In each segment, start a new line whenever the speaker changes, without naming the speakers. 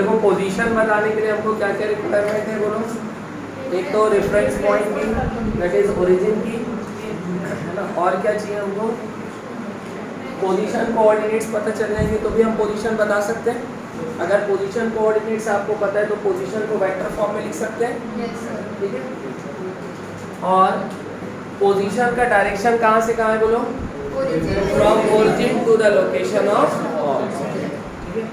देखो पोजीशन बताने के लिए हमको क्या क्या रिक्वायरमेंट है बोलो। एक तो रेफरेंस पॉइंट की, दैट इज ओरिजिन की, है ना। और क्या चाहिए हमको, पोजीशन कोऑर्डिनेट्स पता चल जाएंगे तो भी हम पोजीशन बता सकते हैं। अगर पोजीशन कोऑर्डिनेट्स आपको पता है तो पोजीशन को वेक्टर फॉर्म में लिख सकते हैं, ठीक है। और पोजीशन का डायरेक्शन कहाँ से कहाँ है बोलो, from origin to the location of object, ठीक है।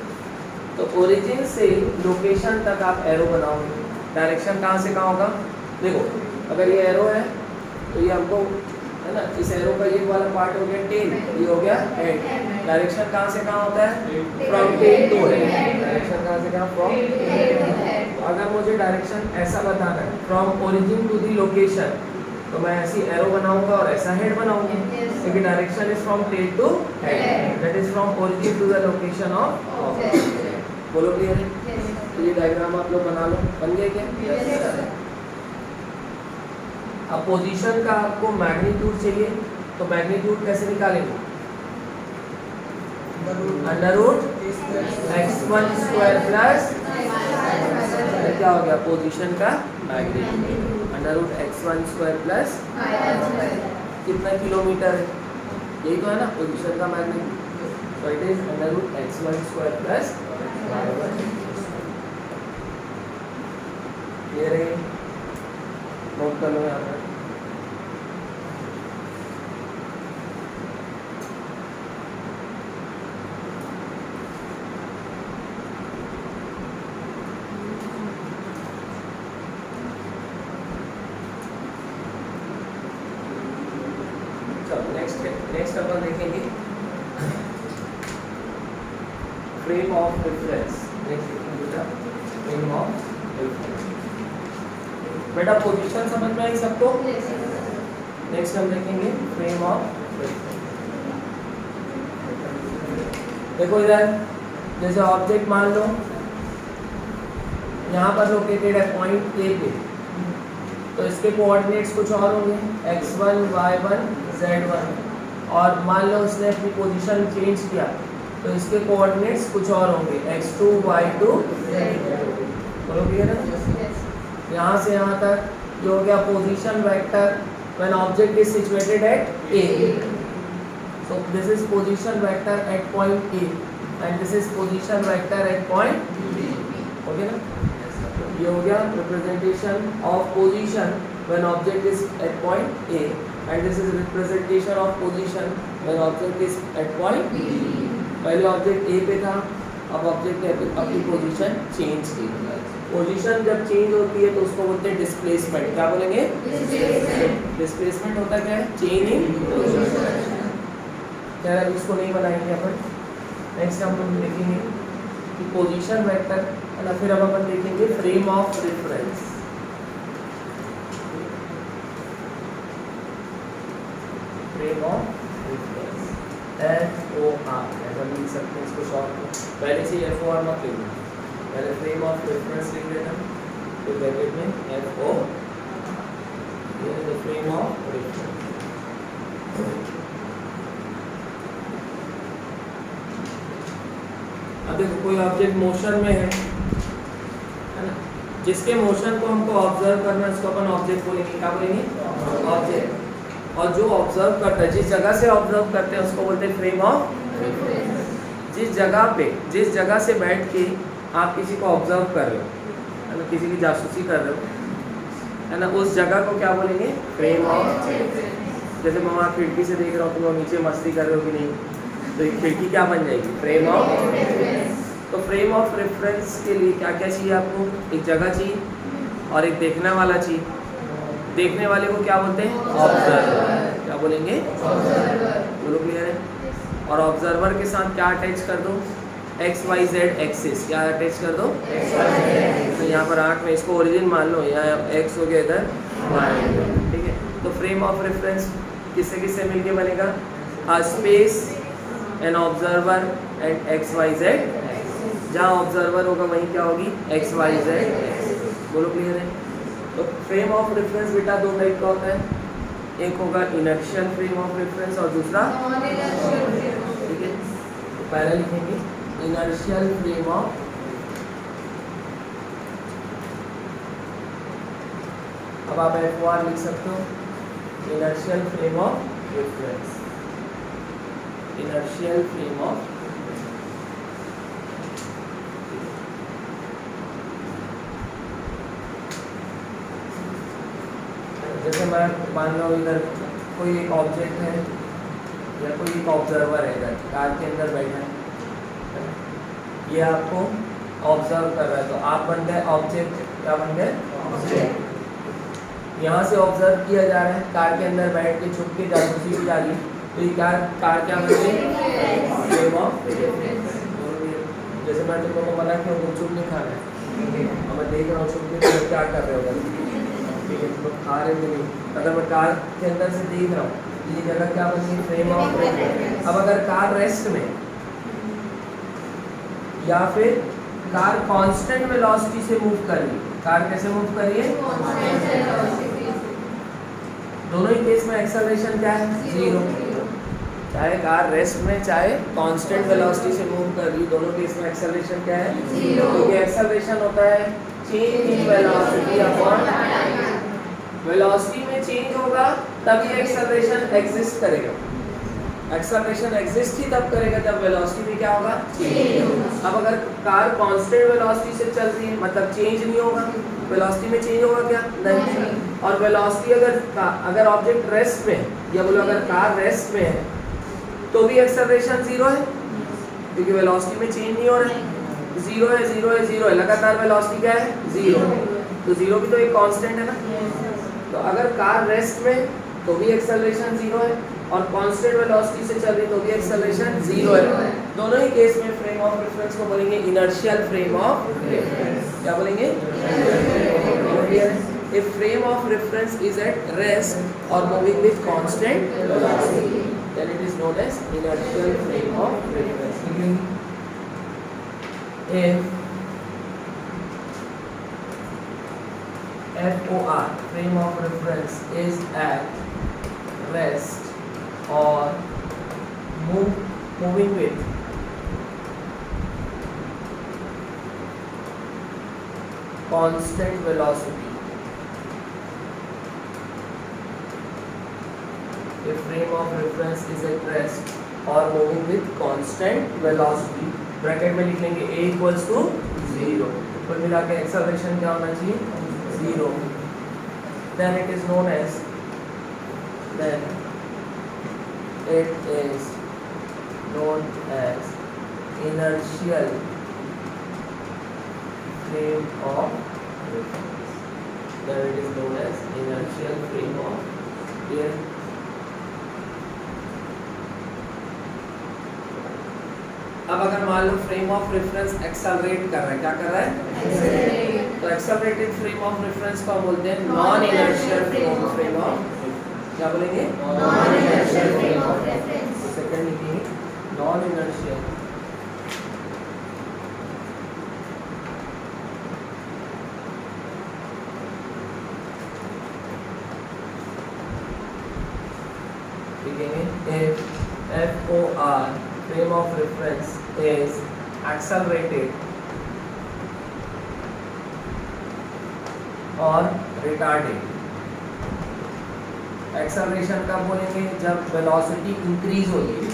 तो ओरिजिन से लोकेशन तक आप एरो बनाओगे, डायरेक्शन कहाँ से कहाँ होगा। देखो अगर ये एरो है तो ये हमको, है ना, इस एरो का ये वाला पार्ट हो गया टेल, ये हो गया हेड। डायरेक्शन कहाँ से कहाँ होता है, from tail to head. Direction कहाँ से कहाँ, फ्रॉम। अगर मुझे डायरेक्शन ऐसा बताना है from origin to the location, तो मैं ऐसी एरो बनाऊंगा और ऐसा हेड बनाऊंगा, क्योंकि direction is from tail to head, that is from origin to the location of object. बोलो क्लियर है। तो ये डायग्राम आप लोग बना लो, बन गया क्या। अब पोजीशन का आपको मैग्नीट्यूड चाहिए, तो मैग्नीट्यूड कैसे निकालेंगे, under root x1 square plus, क्या हो गया पोजीशन का magnitude, under root x1 square plus कितना किलोमीटर है, यही तो है ना पोजीशन का मैग्नीट्यूड। तो it is under root x1 square plus ये रहे, नोट कर लो यहाँ पर। नेक्स्ट अपन देखेंगे फ्रेम ऑफ रेफरेंस। नेक्स्ट देखेंगे बेटा फ्रेम ऑफ रेफरेंस। बेटा पोजीशन समझ में आई सबको। नेक्स्ट हम देखेंगे फ्रेम ऑफ रेफरेंस। देखो इधर जैसे ऑब्जेक्ट मान लो यहाँ पर लोकेटेड है पॉइंट ए पे, तो इसके कोऑर्डिनेट्स कुछ और होंगे x1 y1 z1, और मान लो उसने अपनी पोजीशन चेंज किया तो इसके कोऑर्डिनेट्स कुछ और होंगे x2 y2 z2। बोलो क्लियर है। यहाँ से यहाँ तक जो हो गया position vector when object is situated at A, so this is position vector at point A and this is position vector at point B, okay ना। ये हो गया representation of position when object is at point A and this is representation of position when object is at point B। पहले object A पे था, अब object ने अपनी पोजीशन चेंज की। पोजीशन जब चेंज होती है तो उसको बोलते हैं डिस्प्लेसमेंट। क्या बोलेंगे, डिस्प्लेसमेंट होता क्या है, चेंजिंग पोजीशन। खैर इसको नहीं बनाएंगे अपन, नेक्स्ट हम देखेंगे कि पोजीशन वेक्टर है ना। फिर अब अपन देखेंगे frame of reference. Frame of reference FOR ऐसा लिख सकते हैं इसको शॉर्ट में। पहले से FOR मत लिखना, पहले फ्रेम ऑफ रेफरेंस लिख देना, फिर ब्रैकेट में FO, ये है फ्रेम ऑफ रेफरेंस। अब देखो कोई ऑब्जेक्ट मोशन में है ना, जिसके मोशन को हमको ऑब्जर्व करना है उसको अपन ऑब्जेक्ट बोलेंगे। क्या बोलेंगे, ऑब्जेक्ट। और जो ऑब्जर्व करता है, जिस जगह से ऑब्जर्व करते हैं उसको बोलते हैं फ्रेम ऑफ रेफरेंस। जिस जगह पे, जिस जगह से बैठ के आप किसी को ऑब्जर्व कर रहे हो, है ना, किसी की जासूसी कर रहे हो, है ना, उस जगह को क्या बोलेंगे, फ्रेम ऑफ रेफरेंस। जैसे मैं वहाँ खिड़की से देख रहा हूँ, तुम नीचे मस्ती कर रहे हो कि नहीं, तो एक खिड़की क्या बन जाएगी, फ्रेम ऑफ रेफरेंस। तो फ्रेम ऑफ रेफरेंस के लिए क्या क्या चाहिए आपको, एक जगह चाहिए और एक देखने वाला चाहिए। देखने वाले को क्या बोलते हैं, ऑब्जर्वर। क्या बोलेंगे, ऑब्जर्वर। बोलो क्लियर है। और ऑब्जर्वर के साथ क्या अटैच कर दो, XYZ एक्सिस। क्या अटैच कर दो, तो यहाँ पर 8 में इसको ओरिजिन मान लो, यहाँ x हो गया, इधर y, ठीक है। तो फ्रेम ऑफ रेफरेंस किससे किससे मिलके बनेगा, space an observer and XYZ। जहाँ ऑब्जर्वर होगा वहीं क्या होगी, XYZ। बोलो क्लियर है। तो फ्रेम ऑफ रेफरेंस बेटा दो टाइप का होता है, एक होगा इनर्शियल फ्रेम ऑफ रेफरेंस और दूसरा, ठीक है। तो पहले लिखेंगे इनर्शियल फ्रेम ऑफ अब आप FOR लिख सकते हो, inertial frame of reference, inertial frame of. जैसे मैं मान लो इधर कोई एक ऑब्जेक्ट है या कोई एक ऑब्जर्वर है, इधर कार के अंदर बैठा है, ये आपको ऑब्जर्व कर रहा है, तो आप बन गए ऑब्जेक्ट। क्या बन गए? ऑब्जेक्ट। यहाँ से ऑब्जर्व किया जा रहा है, कार के अंदर बैठ के छुप के जासूसी की जा रही है, तो ये कार क्या बन गई? Frame of reference. जैसे मैं तुम लोगों को मना किया गुपचुप नहीं खाना है, और मैं देख रहा हूँ छुप के तुम क्या कर रहे हो, ठीक है, तुम खा रहे हो नहीं, अगर मैं कार के अंदर से देख रहा हूँ, ये जगह क्या बन गई? Frame of reference. अब अगर कार रेस्ट में या फिर कार कांस्टेंट वेलोसिटी से मूव कर रही है, कार कैसे मूव कर रही है? दोनों ही केस में एक्सेलरेशन क्या है? जीरो। चाहे कार रेस्ट में चाहे कांस्टेंट वेलोसिटी से मूव कर रही है, दोनों केस में एक्सेलरेशन क्या है? जीरो। क्योंकि एक्सेलरेशन होता है change in velocity upon time. Velocity में चेंज होगा तभी एक्सेलरेशन एग्जिस्ट करेगा। एक्सेलरेशन एग्जिस्ट ही तब करेगा जब वेलोसिटी में क्या होगा? चेंज। अब अगर कार कांस्टेंट वेलोसिटी से चल रही है मतलब चेंज नहीं होगा, वेलोसिटी में चेंज होगा क्या? नहीं। और वेलोसिटी अगर ऑब्जेक्ट रेस्ट में या बोलो अगर कार रेस्ट में है तो भी एक्सेलरेशन जीरो है, क्योंकि वेलोसिटी में चेंज नहीं हो रहा है। जीरो है, जीरो है, जीरो है, लगातार वेलोसिटी क्या है? जीरो। तो जीरो भी तो एक कांस्टेंट है ना। तो अगर कार रेस्ट में तो भी एक्सेलरेशन जीरो है, और कांस्टेंट वेलोसिटी से चल रही तो भी एक्सेलरेशन जीरो है। दोनों ही केस में फ्रेम ऑफ रेफरेंस को बोलेंगे इनर्शियल फ्रेम ऑफ रेफरेंस। क्या बोलेंगे? If frame of reference is at rest or moving with constant velocity, then it is known as inertial frame of reference. If FOR, frame of reference, is at rest or moving with constant velocity. If frame of reference is at rest or moving with constant velocity, bracket में लिख लेंगे a equals to 0, कुल मिला के acceleration क्या होना चाहिए? 0. Then it is known as inertial frame of reference. Then it is known as inertial frame of reference. अब अगर मान low flame of reference accelerate कर रहा है, क्या कर रहा है? तो एक्सेलरेटेड फ्रेम ऑफ रेफरेंस को हम बोलते हैं नॉन इनर्शियल फ्रेम ऑफ। क्या बोलेंगे? Non inertial frame of reference. Second लिखिए नॉन इनर्शियल लिखेंगे FOR frame of reference is accelerated or retarded. Acceleration कब बोलेंगे? जब वेलोसिटी इंक्रीज होती है,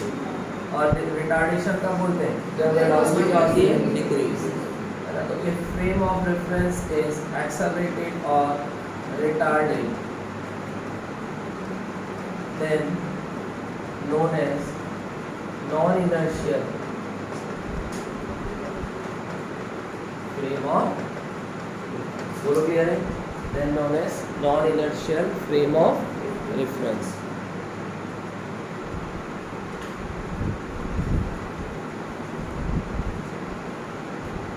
और रिटार्डेशन कब बोलते हैं? जब वेलोसिटी क्या होती है? डिक्रीज, है ना। तो if frame of reference is accelerated और retarded, then known as non-inertial frame of, बोलो क्लियर है? Then known as non-inertial frame of reference.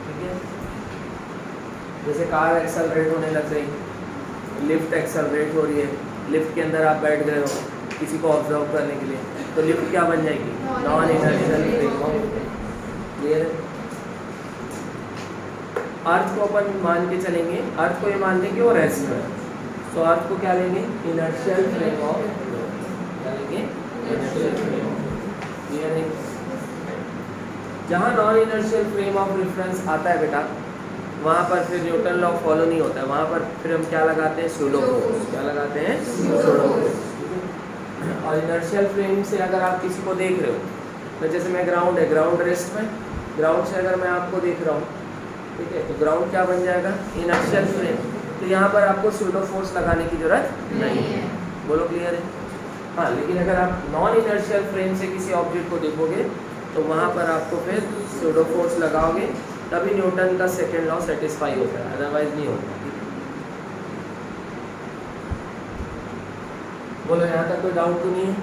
ठीक है, जैसे कार एक्सेलरेट होने लग गई, लिफ्ट एक्सेलरेट हो रही है, लिफ्ट के अंदर आप बैठ गए हो किसी को ऑब्जर्व करने के लिए, तो लिफ्ट क्या बन जाएगी? Non inertial frame of. Clear है? अर्थ को अपन मान के चलेंगे, अर्थ को ये मान लेंगे वो रेस्ट में, तो अर्थ को क्या लेंगे? Inertial frame of. क्या लेंगे? Inertial frame of. क्लियर है? जहाँ non inertial frame of reference आता है बेटा, वहाँ पर फिर न्यूटन लॉ फॉलो नहीं होता है, वहाँ पर फिर हम क्या लगाते हैं, सूडो फोर्स। क्या लगाते हैं, सूडो फोर्स। और इनर्शियल फ्रेम से अगर आप किसी को देख रहे हो, तो जैसे मैं ग्राउंड है, ग्राउंड रेस्ट में, ग्राउंड से अगर मैं आपको देख रहा हूँ, ठीक है, तो ग्राउंड क्या बन जाएगा, इनर्शियल फ्रेम। तो यहाँ पर आपको सूडो फोर्स लगाने की जरूरत नहीं है। बोलो क्लियर है? हाँ, लेकिन अगर आप नॉन इनर्शियल फ्रेम से किसी ऑब्जेक्ट को देखोगे तो वहाँ पर आपको फिर सूडो फोर्स लगाओगे, तभी न्यूटन का सेकेंड लॉ सेटिस्फाई होता है, अदरवाइज नहीं होता। बोलो यहाँ तक कोई डाउट तो नहीं है?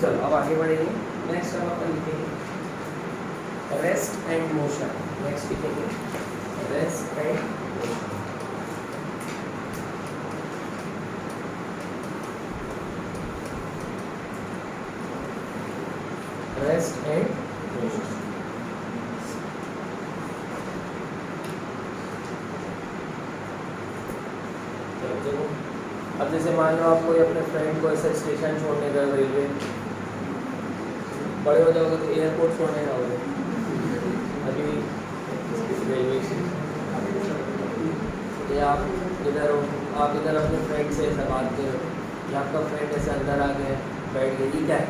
चलो अब आगे बढ़ेंगे। नेक्स्ट हम अपन लिखेंगे रेस्ट एंड मोशन। नेक्स्ट लिखेंगे rest and motion. Rest and motion. अब जैसे मान लो आप कोई अपने फ्रेंड को ऐसे स्टेशन छोड़ने गए, रेलवे, बड़े हो जाओगे तो एयरपोर्ट छोड़ने जाओगे, अभी रेलवे से या आप इधर हो, आप इधर अपने फ्रेंड से ऐसा बात कर रहे हो या आपका फ्रेंड ऐसे अंदर आ गए, बैठ गए, ये क्या है,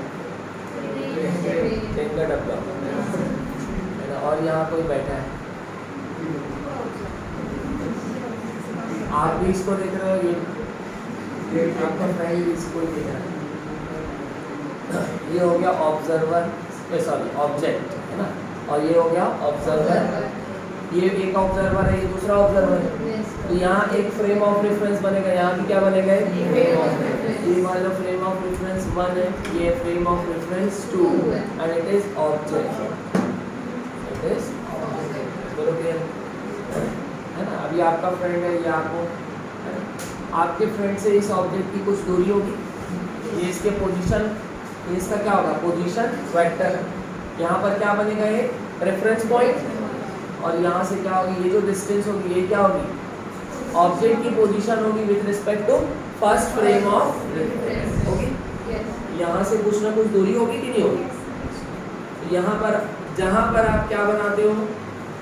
ट्रेन का डब्बा है ना, और यहाँ कोई बैठा है, आप भी इसको देख रहे हो, ये आपका फ्रेंड इसको ही देख रहा है। ये हो गया ऑब्जर्वर, सॉरी ऑब्जेक्ट, है ना, और ये हो गया ऑब्जर्वर। ये एक ऑब्जर्वर है, ये दूसरा ऑब्जर्वर है। तो यहाँ एक फ्रेम ऑफ रेफरेंस बनेगा, यहाँ भी क्या बनेगा, ये मान लो फ्रेम ऑफ रेफरेंस 1 है, ये frame of reference 2 and it is object. It is बोलो क्लियर है ना। अभी आपका फ्रेंड है, ये आपको, आपके फ्रेंड से इस ऑब्जेक्ट की कुछ दूरी होगी, ये इसके पोजीशन, ये इसका क्या होगा, पोजीशन वेक्टर। यहाँ पर क्या बनेगा, ये रेफरेंस पॉइंट, और यहाँ से क्या होगी, ये जो डिस्टेंस होगी, ये क्या होगी, ऑब्जेक्ट की पोजीशन होगी with respect to first frame of reference होगी। यहाँ से कुछ ना कुछ दूरी होगी कि नहीं होगी। यहाँ पर जहाँ पर आप क्या बनाते हो,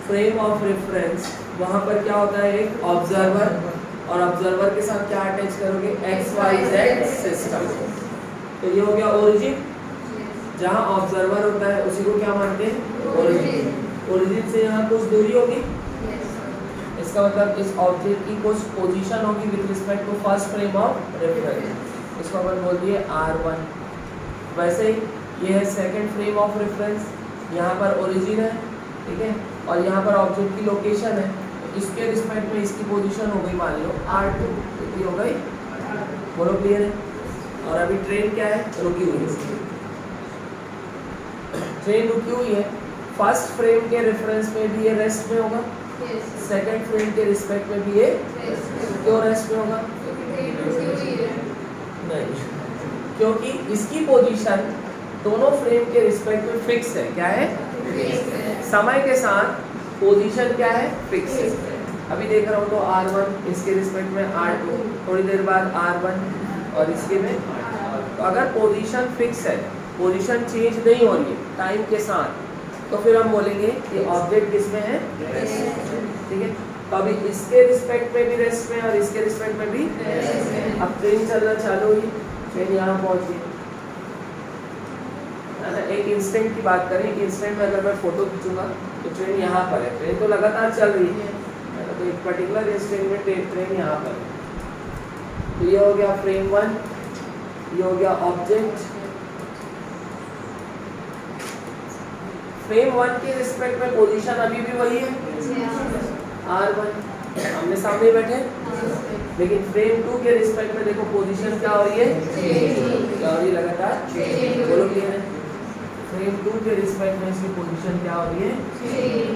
फ्रेम ऑफ रेफरेंस, वहाँ पर क्या होता है, एक ऑब्जर्वर, और ऑब्जर्वर के साथ क्या अटैच करोगे, XYZ सिस्टम। तो ये हो गया ओरिजिन, जहाँ ऑब्जर्वर होता है उसी को क्या मानते हैं, ओरिजिन। ओरिजिन से यहाँ कुछ दूरी होगी, इसका मतलब इस ऑब्जेक्ट की कुछ पोजीशन होगी with respect to first frame of reference, इसको अपन बोल दिए R1। वैसे ही ये है सेकंड फ्रेम ऑफ रेफरेंस, यहाँ पर ओरिजिन है, ठीक है, और यहाँ पर ऑब्जेक्ट की लोकेशन है, इसके रिस्पेक्ट में इसकी पोजीशन हो गई मान लो R2, कितनी हो गई, बोलो क्लियर है। और अभी ट्रेन क्या है, रुकी हुई है, ट्रेन रुकी हुई है, फर्स्ट फ्रेम के रेफरेंस में भी ये रेस्ट में होगा, सेकंड फ्रेम के रिस्पेक्ट में भी ये क्यों रेस्ट में होगा, नहीं, क्योंकि इसकी पोजीशन दोनों फ्रेम के रिस्पेक्ट में फिक्स है। क्या है, समय के साथ पोजीशन क्या है, फिक्स है। अभी देख रहा हूँ तो R1, इसके रिस्पेक्ट में R2, थोड़ी देर बाद R1 और इसके में R2। तो अगर पोजीशन फिक्स है, पोजीशन चेंज नहीं हो रही है टाइम के साथ, तो फिर हम बोलेंगे कि ऑब्जेक्ट किसमें है, ठीक है। तो अभी इसके रिस्पेक्ट में भी रेस्ट में और इसके रिस्पेक्ट में भी। अब ट्रेन चलना चालू हुई, ट्रेन यहाँ पहुँची, एक इंस्टेंट की बात करें, एक इंस्टेंट में अगर मैं फोटो खींचूंगा तो ट्रेन यहाँ पर है, ट्रेन तो लगातार चल रही है, तो एक पर्टिकुलर इंस्टेंट में ट्रेन यहाँ पर है। तो ये हो गया फ्रेम 1, ये हो गया ऑब्जेक्ट। फ्रेम 1 के रिस्पेक्ट में पोजीशन अभी भी वही है, R1, हमने सामने बैठे, लेकिन फ्रेम 2 के रिस्पेक्ट में देखो पोजीशन क्या हो रही है, क्या हो रही है, लगातार। बोलो क्लियर है। फ्रेम 2 के रिस्पेक्ट में इसकी पोजीशन क्या हो रही है,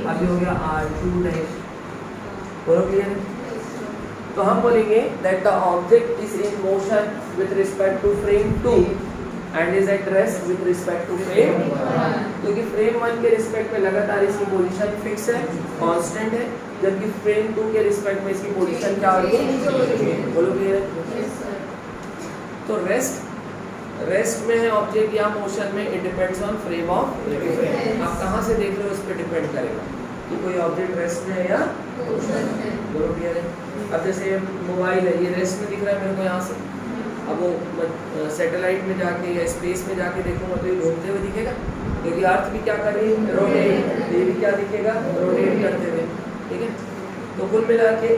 अभी हो गया R2'। बोलो क्लियर है। तो हम बोलेंगे that the object is in motion with respect to frame 2 and is at rest with respect to frame 1, क्योंकि फ्रेम 1 के रिस्पेक्ट में लगातार इसकी पोजीशन फिक्स है, कांस्टेंट है, जबकि फ्रेम 2 के रिस्पेक्ट में इसकी पोजीशन क्या हो रही है, बोलो क्लियर है। तो रेस्ट में है ऑब्जेक्ट या मोशन में, it depends on frame of reference. आप कहाँ से देख रहे हो इस पर डिपेंड करेगा। कि कोई ऑब्जेक्ट रेस्ट में है या दोनों क्लियर है। अब जैसे मोबाइल है, ये रेस्ट में दिख रहा है मेरे को यहाँ से, अब वो सैटेलाइट में जाके या स्पेस में जाके देखूंगा तो ये घूमते हुए दिखेगा, क्योंकि अर्थ भी क्या कर रही है, रोटेट, ये भी क्या दिखेगा, रोटेट करते हुए। ठीक है, तो कुल मिला के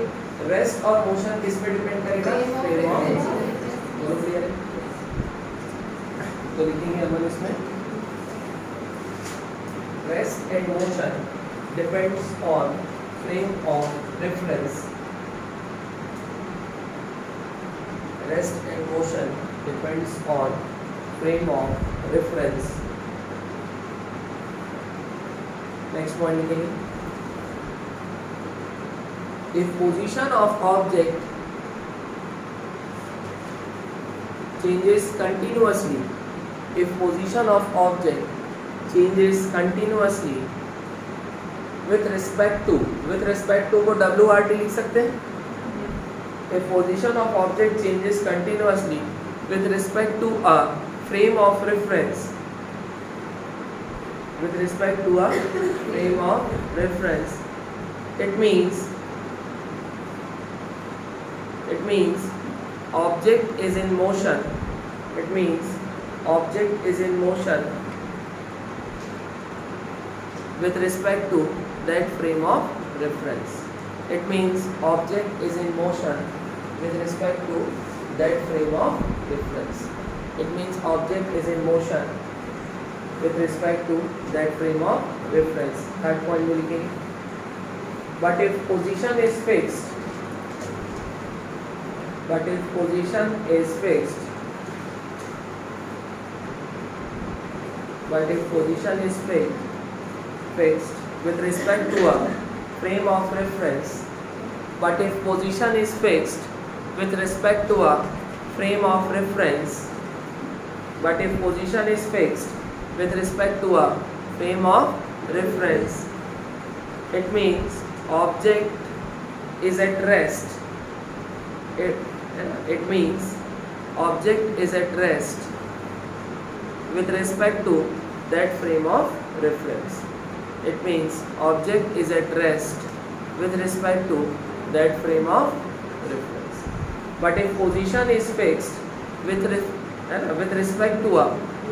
रेस्ट और मोशन किस पे डिपेंड करेगा, फ्रेम ऑफ। दोनों क्लियर है, तो लिखेंगे अपन इसमें rest and motion depends on frame of reference. Rest and motion depends on frame of reference. Next point लिखेंगे, if position of object changes continuously, if position of object changes continuously with respect to को WRT लिख सकते हैं। If position of object changes continuously with respect to a frame of reference, with respect to a frame of reference, it means object is in motion. It means object is in motion with respect to that frame of reference. It means object is in motion with respect to that frame of reference. It means object is in motion with respect to that frame of reference. Third point में लिखेंगे, but if position is fixed, but if position is fixed, but if position is fixed with respect to a frame of reference, but if position is fixed with respect to a frame of reference, but if position is fixed with respect to a frame of reference, it means object is at rest. It means object is at rest with respect to that frame of reference. It means object is at rest with respect to that frame of reference. But if position is fixed with respect to a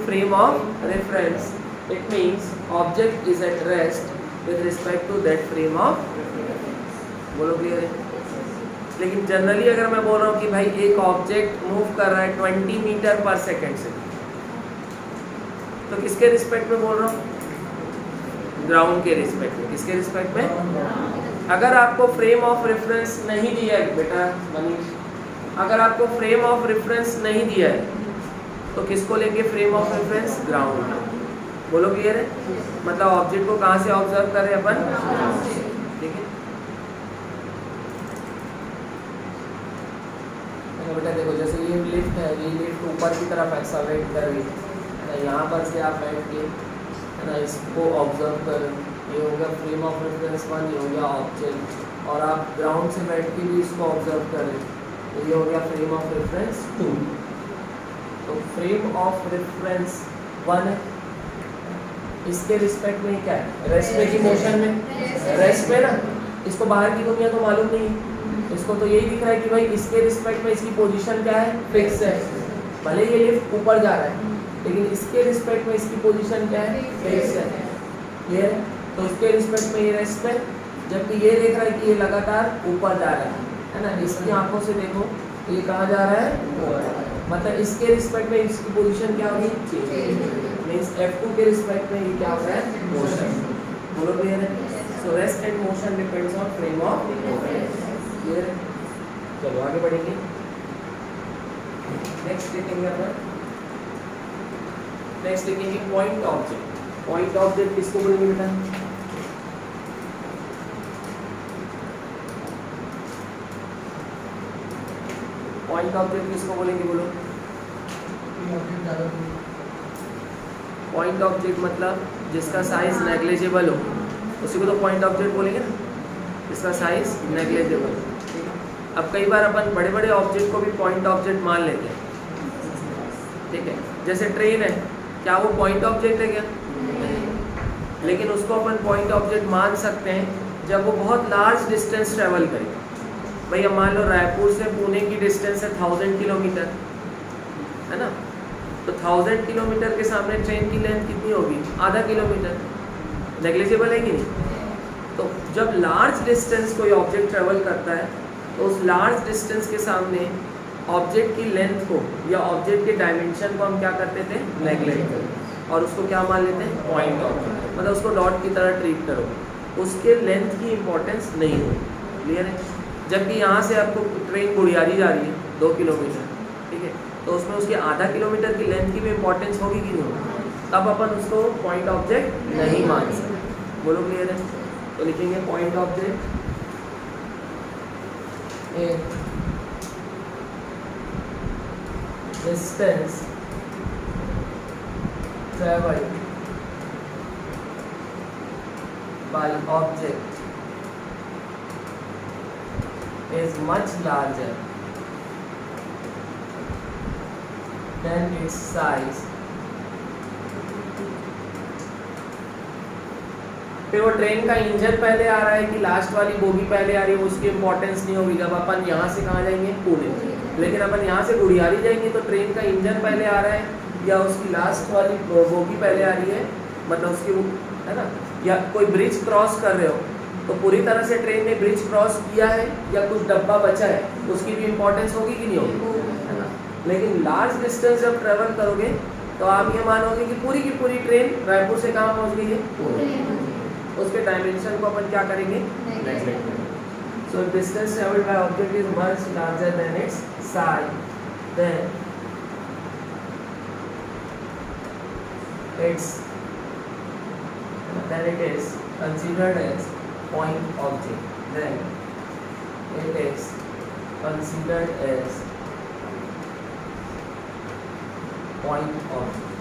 frame of reference, it means object is at rest with respect to that frame of reference. बोलो clear है? लेकिन generally अगर मैं बोल रहा हूँ कि भाई एक ऑब्जेक्ट मूव कर रहा है 20 मीटर पर सेकेंड से, तो किसके रिस्पेक्ट में बोल रहा हूँ, ग्राउंड के रिस्पेक्ट में। किसके रिस्पेक्ट में? अगर आपको फ्रेम ऑफ रेफरेंस नहीं दिया है बेटा मनीष, अगर आपको फ्रेम ऑफ रेफरेंस नहीं दिया है तो किसको लेंगे फ्रेम ऑफ रेफरेंस? ग्राउंड। बोलो क्लियर है? मतलब ऑब्जेक्ट को कहाँ से ऑब्जर्व करें अपन? ठीक है बेटा, देखो जैसे ये लिफ्ट है, ये लिफ्ट ऊपर की तरफ एक्सेलरेट कर रही है, यहाँ पर से आप बैठ के है ना इसको ऑब्जर्व करें, ये हो गया फ्रेम ऑफ रेफरेंस 1, ये हो गया ऑब्जेक्ट, और आप ग्राउंड से बैठ के भी इसको ऑब्जर्व करें तो ये हो गया फ्रेम ऑफ रेफरेंस 2। तो फ्रेम ऑफ रेफरेंस 1 है, इसके रिस्पेक्ट में क्या है? रेस्ट में की मोशन में, रेस्ट में ना, इसको बाहर की दुनिया तो मालूम नहीं, इसको तो यही दिख रहा है कि भाई इसके रिस्पेक्ट में इसकी पोजीशन क्या है? फिक्स है। भले ये लिफ्ट ऊपर जा रहा है लेकिन इसके रिस्पेक्ट में इसकी पोजीशन क्या है? फिक्स है। ये तो इसके रिस्पेक्ट में ये रेस्ट पे, जबकि ये देख रहा है कि ये लगातार ऊपर जा रहा है ना, इसकी आंखों से देखो ये कहाँ जा रहा है? मतलब इसके रिस्पेक्ट में इसकी पोजीशन क्या होगी? मीन्स F2 के रिस्पेक्ट में ये क्या हो रहा है? मोशन। बोलो क्लियर है? So rest and motion depends on frame of reference. Clear है? चलो आगे बढ़ेंगे, नेक्स्ट देखेंगे अपन, नेक्स्ट देखेंगे पॉइंट ऑब्जेक्ट। पॉइंट ऑब्जेक्ट किसको बोलेंगे बेटा? पॉइंट ऑब्जेक्ट किसको बोलेंगे? बोलो। पॉइंट ऑब्जेक्ट मतलब जिसका साइज नेग्लिजिबल हो, उसी को तो पॉइंट ऑब्जेक्ट बोलेंगे ना, जिसका साइज नेग्लिजिबल हो। अब कई बार अपन बड़े बड़े ऑब्जेक्ट को भी पॉइंट ऑब्जेक्ट मान लेते हैं, ठीक है? जैसे ट्रेन है, क्या वो पॉइंट ऑब्जेक्ट है क्या? लेकिन उसको अपन पॉइंट ऑब्जेक्ट मान सकते हैं जब वो बहुत लार्ज डिस्टेंस ट्रेवल करे। भैया मान लो रायपुर से पुणे की डिस्टेंस है 1000 किलोमीटर, है ना, तो 1000 किलोमीटर के सामने ट्रेन की लेंथ कितनी होगी? आधा किलोमीटर। नेग्लिजिबल है कि नहीं? तो जब लार्ज डिस्टेंस कोई ऑब्जेक्ट ट्रेवल करता है तो उस लार्ज डिस्टेंस के सामने ऑब्जेक्ट की लेंथ को या ऑब्जेक्ट के डायमेंशन को हम क्या करते थे? नेग्लेक्ट करते, और उसको क्या मान लेते हैं? पॉइंट ऑब्जेक्ट, मतलब उसको डॉट की तरह ट्रीट करो, उसके लेंथ की इंपॉर्टेंस नहीं हो। क्लियर है? जबकि यहाँ से आपको ट्रेन गुड़ियारी जा रही है 2 किलोमीटर, ठीक है, तो उसमें उसकी आधा किलोमीटर की लेंथ की भी इंपॉर्टेंस होगी कि नहीं होगी? तब अपन उसको पॉइंट ऑब्जेक्ट नहीं मान सकते। बोलो क्लियर है? तो लिखेंगे point object distance traveled by object is much larger than its size। फिर वो ट्रेन का इंजन पहले आ रहा है कि लास्ट वाली बोगी पहले आ रही है, उसकी इंपॉर्टेंस नहीं होगी। जब अपन यहाँ से कहाँ जाएंगे? पुणे। लेकिन अपन यहाँ से गुड़ियारी जाएंगे तो ट्रेन का इंजन पहले आ रहा है या उसकी लास्ट वाली बोगी पहले आ रही है, मतलब उसकी, है ना, या कोई ब्रिज क्रॉस कर रहे हो तो पूरी तरह से ट्रेन ने ब्रिज क्रॉस किया है या कुछ डब्बा बचा है, उसकी भी इंपॉर्टेंस होगी कि नहीं होगी? है ना। लेकिन लार्ज डिस्टेंस जब ट्रेवल करोगे तो आप ये मानोगे कि पूरी की पूरी ट्रेन रायपुर से कहाँ पहुँच गई है? पुणे। उसके डायमेंशन को अपन क्या करेंगे? नेग्लेक्ट करेंगे। So distance travelled by object is much larger than its size, then it is considered as point object, then it is considered as point object।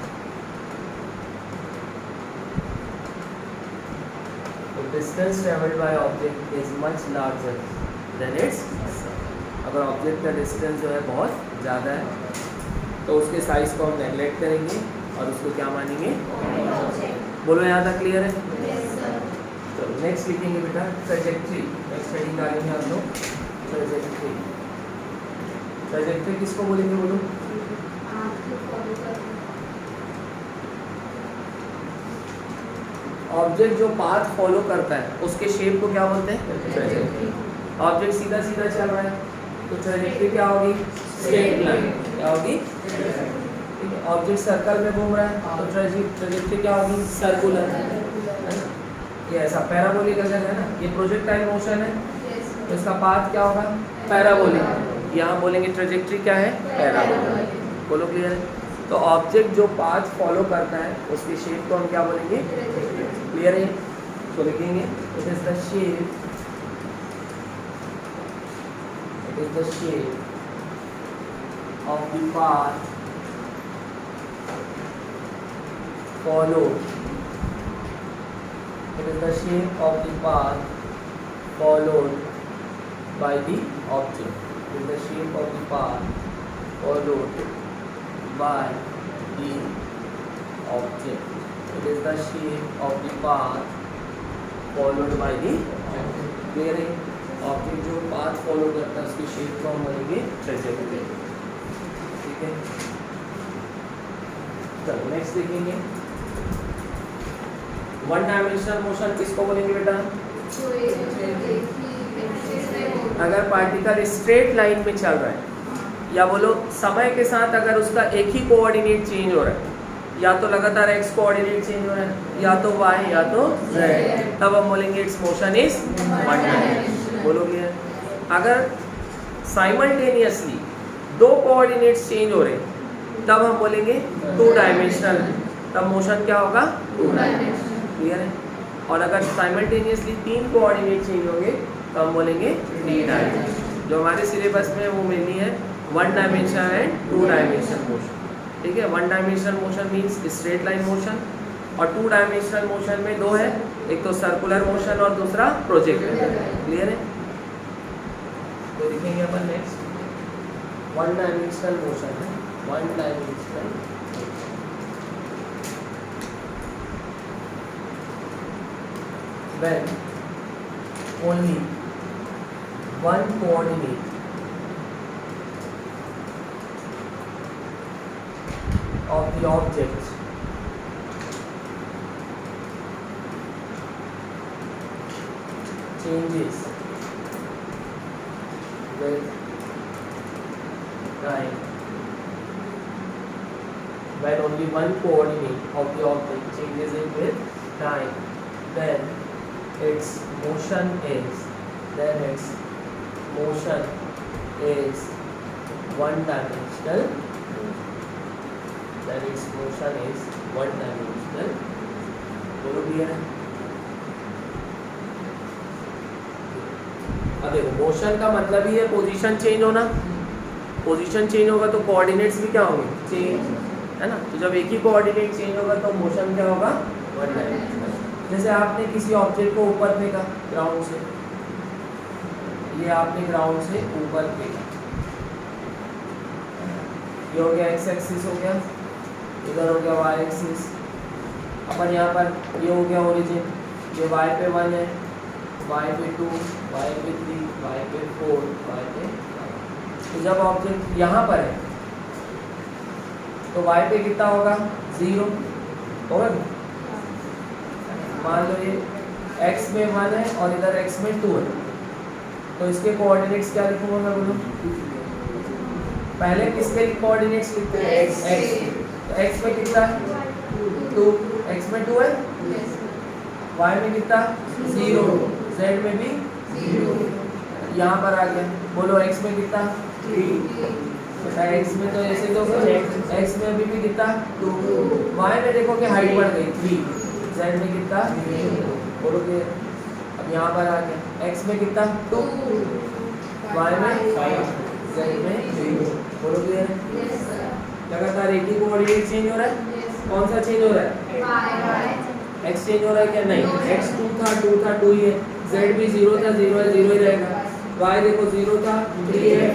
The distance traveled by object is much larger than its size। अगर object का distance जो है बहुत ज़्यादा है तो उसके size को हम नेग्लेक्ट करेंगे और उसको क्या मानेंगे? बोलो यहाँ तक क्लियर है? तो नेक्स्ट लिखेंगे बेटा ट्रेजेक्ट्री। नेक्स्ट हेडिंग डालेंगे हम लोग ट्रेजेक्ट्री। ट्रेजेक्ट्री किसको बोलेंगे? बोलो। ऑब्जेक्ट जो पाथ फॉलो करता है उसके शेप को क्या बोलते हैं? ट्रेजेक्ट्री। ऑब्जेक्ट सीधा सीधा चल रहा है तो ट्रेजेक्ट्री क्या होगी? Straight line. क्या होगी? ठीक है। ऑब्जेक्ट सर्कल में घूम रहा है तो ट्रेजेक्ट्री क्या होगी? सर्कुलर, है ना। ये ऐसा पैराबोलिक अगर है ना, ये प्रोजेक्टाइल मोशन है तो इसका पाथ क्या होगा? पैराबोलिक। यहाँ बोलेंगे ट्रेजेक्ट्री क्या है? पैराबोलिक। बोलो क्लियर है? तो ऑब्जेक्ट जो पाथ फॉलो करता है उसकी शेप को हम क्या बोलेंगे? क्लियर है? तो लिखेंगे it is the shape, it is the shape of the path followed, it is the shape of the path followed by the object, it is the shape of the path followed by the object, it is the shape of the path followed by the object। Clear है? Object जो path follow करता है उसकी shape को हम बोलेंगे trajectory. ठीक है, चलो नेक्स्ट देखेंगे वन डायमेंशनल मोशन किसको बोलेंगे बेटा? अगर पार्टिकल स्ट्रेट लाइन में चल रहा है या बोलो समय के साथ अगर उसका एक ही कोऑर्डिनेट चेंज हो रहा है, या तो लगातार एक्स कोऑर्डिनेट चेंज हो रहा है या तो वाई या तो जेड, तब हम बोलेंगे it's motion is one dimensional. बोलोगे अगर साइमल्टेनियसली दो कोऑर्डिनेट्स चेंज हो रहे तब हम बोलेंगे टू डायमेंशनल, तब मोशन क्या होगा? Two dimensional. क्लियर है? और अगर साइमल्टेनियसली तीन कोऑर्डिनेट चेंज होंगे तो हम बोलेंगे थ्री डायमेंशनल। जो हमारे सिलेबस में वो मिलनी है one dimensional and two dimensional motion. ठीक है, one dimensional motion means straight line motion और टू डायमेंशनल मोशन में दो है, एक तो सर्कुलर मोशन और दूसरा प्रोजेक्ट। क्लियर है? तो लिखेंगे अपन नेक्स्ट वन डायमेंशनल मोशन है, one dimensional when only one coordinate of the object changes with time. When only one coordinate of the object changes it with time, then its motion is one dimensional. Then its motion is one dimensional. बोलो clear है? अब देखो motion का मतलब ही है position change होना. Position change होगा तो कोऑर्डिनेट्स भी क्या होंगे? चेंज, है ना. तो जब एक ही कोऑर्डिनेट चेंज होगा तो मोशन क्या होगा? One dimensional. जैसे आपने किसी ऑब्जेक्ट को ऊपर फेंका ग्राउंड से, ये आपने ग्राउंड से ऊपर फेंका, ये हो गया एक्स एक्सिस हो गया, इधर हो गया वाई एक्सिस. अपन यहाँ पर ये हो गया ओरिजिन, ये वाई पे 1 है, वाई पे 2, वाई पे 3, वाई पे 4, वाई पे 5. तो जब ऑब्जेक्ट यहाँ पर है तो वाई पे कितना होगा? 0 होगा. मान लो ये x में 1 है और इधर x में 2 है, तो इसके कोऑर्डिनेट्स क्या लिखूंगा मैं? बोलो पहले किसके कोऑर्डिनेट्स लिखते हैं? x. तो x में कितना है? 2. x में 2 है, y में कितना? 0. z में भी 0. यहाँ पर आ गया. बोलो x में कितना? 3. x में तो ऐसे तो x में अभी भी कितना? 2. y में देखो कि हाइट बढ़ गई 3. z में कितना? 0. बोलो कि अब यहाँ पर आ गया x में कितना? 2. y में 5. z में 0. बोलो क्लियर है? लगातार एक ही कोऑर्डिनेट चेंज हो रहा है. कौन सा चेंज हो रहा है? x चेंज हो रहा है क्या? नहीं. x 2 था 2 ही है. z भी 0 था 0 है 0 ही रहेगा. y देखो 0 था 3 है.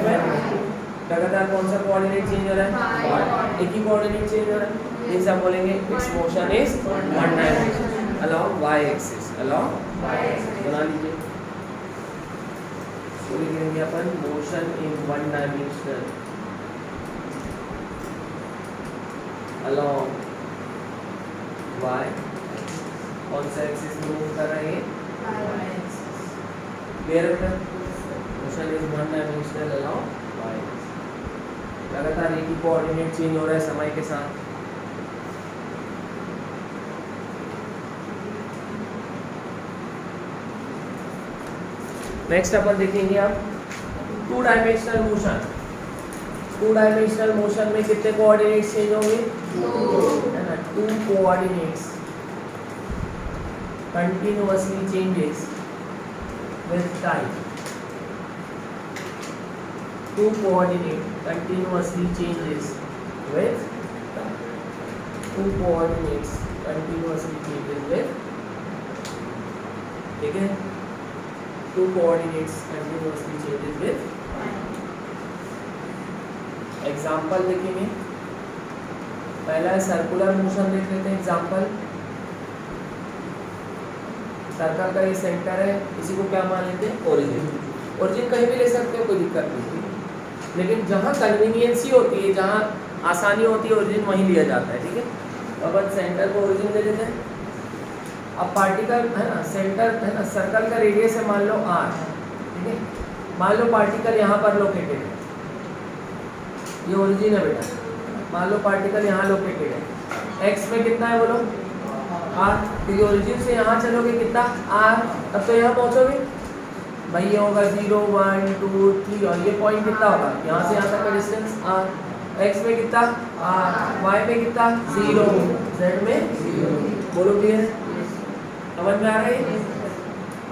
लगातार कौन सा कोऑर्डिनेट चेंज हो रहा है? एक ही कोऑर्डिनेट चेंज हो रहा है. इनसे हम बोलेंगे it's motion is one dimensional along y axis. Along y axis बना लीजिए. तो लिखेंगे अपन motion in one dimensional along y. कौन सा एक्सिस मूव कर रहे हैं? y axis. क्लियर है? Motion is one dimensional along y. लगातार एक ही कोऑर्डिनेट चेंज हो रहा है समय के साथ. नेक्स्ट अपन देखेंगे आप two dimensional motion. Two dimensional motion में कितने कोऑर्डिनेट्स चेंज होंगे? है ना. 2 coordinates continuously changes with time. 2 coordinate continuously changes with time. 2 coordinates continuously changes with. ठीक है? 2 coordinates continuously changes with. Example देखेंगे. पहला है सर्कुलर मोशन देख लेते हैं. एग्जाम्पल सर्कल का ये सेंटर है, इसी को क्या मान लेते हैं? ओरिजिन. ओरिजिन कहीं भी ले सकते हो, कोई दिक्कत नहीं है, लेकिन जहाँ कन्वीनियंसी होती है, जहाँ आसानी होती है, ओरिजिन वहीं लिया जाता है. ठीक है? तो अपन सेंटर को ओरिजिन दे देते हैं. अब पार्टिकल है ना, सेंटर है ना, सर्कल का रेडियस है मान लो r. ठीक है? मान लो पार्टिकल यहाँ पर लोकेटेड है, ये ओरिजिन है बेटा. मान लो पार्टिकल यहाँ लोकेटेड है. x में कितना है बोलो? r. क्योंकि ओरिजिन से यहाँ चलोगे कितना? r. तब तो यहाँ पहुँचोगे भाई. ये होगा 0 1 2 3 और ये पॉइंट कितना होगा? यहाँ से यहाँ तक का डिस्टेंस r. x में कितना? r. y में कितना? 0. z में 0. बोलो क्लियर है? समझ में आ रहा है?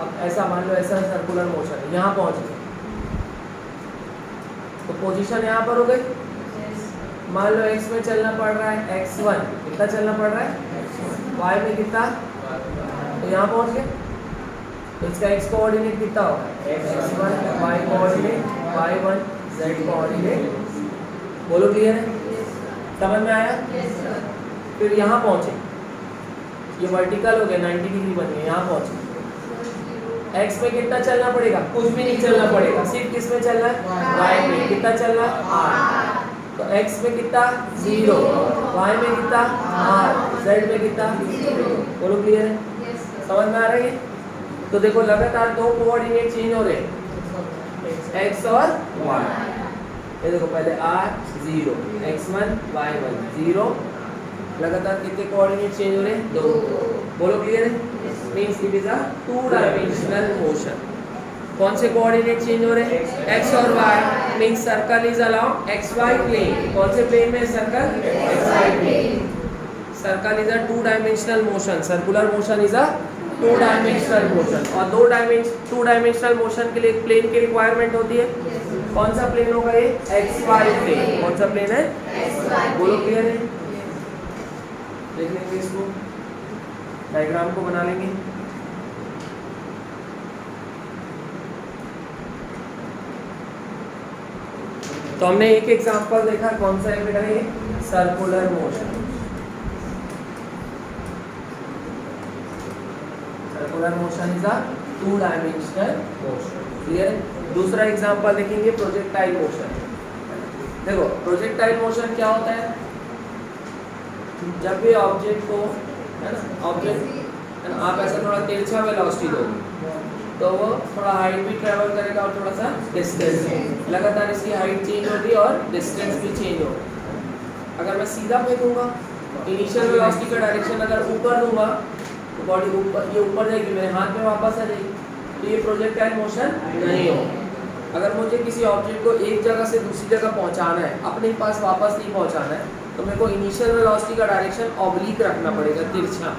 अब ऐसा मान लो ऐसा सर्कुलर मोशन है, यहाँ पहुँच गए तो पोजीशन यहाँ पर हो गई. मान लो x में चलना पड़ रहा है x1. कितना चलना पड़ रहा है? y में कितना? तो यहाँ पहुँच गए. तो इसका x कोऑर्डिनेट कितना होगा? x1, y coordinate y1, z coordinate. बोलो क्लियर है? समझ में आया? फिर यहाँ पहुँचे, ये वर्टिकल हो गया 90 डिग्री बन गया, यहाँ पहुँचे. x में कितना चलना पड़ेगा? कुछ भी नहीं चलना पड़ेगा, सिर्फ किस में चलना है? y में। कितना चलना है? r। तो x में कितना? 0, y में कितना? r, z में कितना? 0। बोलो क्लियर है? समझ में आ रहा है? तो देखो लगातार दो कोऑर्डिनेट चेंज हो रहे हैं, x और y। ये देखो पहले r 0, x1 y1 0, लगातार कितने कोऑर्डिनेट चेंज हो रहे हैं? 2। बोलो क्लियर है? Means it is a 2 dimensional motion. कौन से कोऑर्डिनेट चेंज हो रहे हैं? x और y। Means circle is along xy plane. कौन से प्लेन में circle? xy plane. Circle is a 2 dimensional motion. Circular motion is a 2 dimensional motion. और 2 डायमेंशनल मोशन के लिए एक प्लेन की रिक्वायरमेंट होती है। कौन सा प्लेन होगा ये? xy plane. कौन सा प्लेन है? बोलो क्लियर है? देख लेंगे इसको, डायग्राम को बना लेंगे। तो हमने एक एग्जांपल देखा, कौन सा है बेटा ये? Circular motion. Circular motion is a 2 dimensional motion. Clear है? दूसरा एग्जांपल देखेंगे, प्रोजेक्टाइल मोशन। देखो प्रोजेक्टाइल मोशन क्या होता है? जब भी ऑब्जेक्ट को, है ना, ऑब्जेक्ट आप ऐसा थोड़ा तिरछा वेलोसिटी दोगे तो वो थोड़ा हाइट भी ट्रेवल करेगा और थोड़ा सा डिस्टेंस। लगातार इसकी हाइट चेंज होगी और डिस्टेंस भी चेंज होगा। अगर मैं सीधा फेंकूंगा, इनिशियल वेलोसिटी का डायरेक्शन अगर ऊपर दूंगा तो बॉडी ऊपर, ये ऊपर जाएगी, मेरे हाथ में वापस आ जाएगी, तो ये प्रोजेक्टाइल मोशन नहीं होगा। अगर मुझे किसी ऑब्जेक्ट को एक जगह से दूसरी जगह पहुंचाना है, अपने पास वापस नहीं पहुंचाना है, तो मेरे को इनिशियल वेलोसिटी का डायरेक्शन ऑब्लिक रखना पड़ेगा, तिरछा,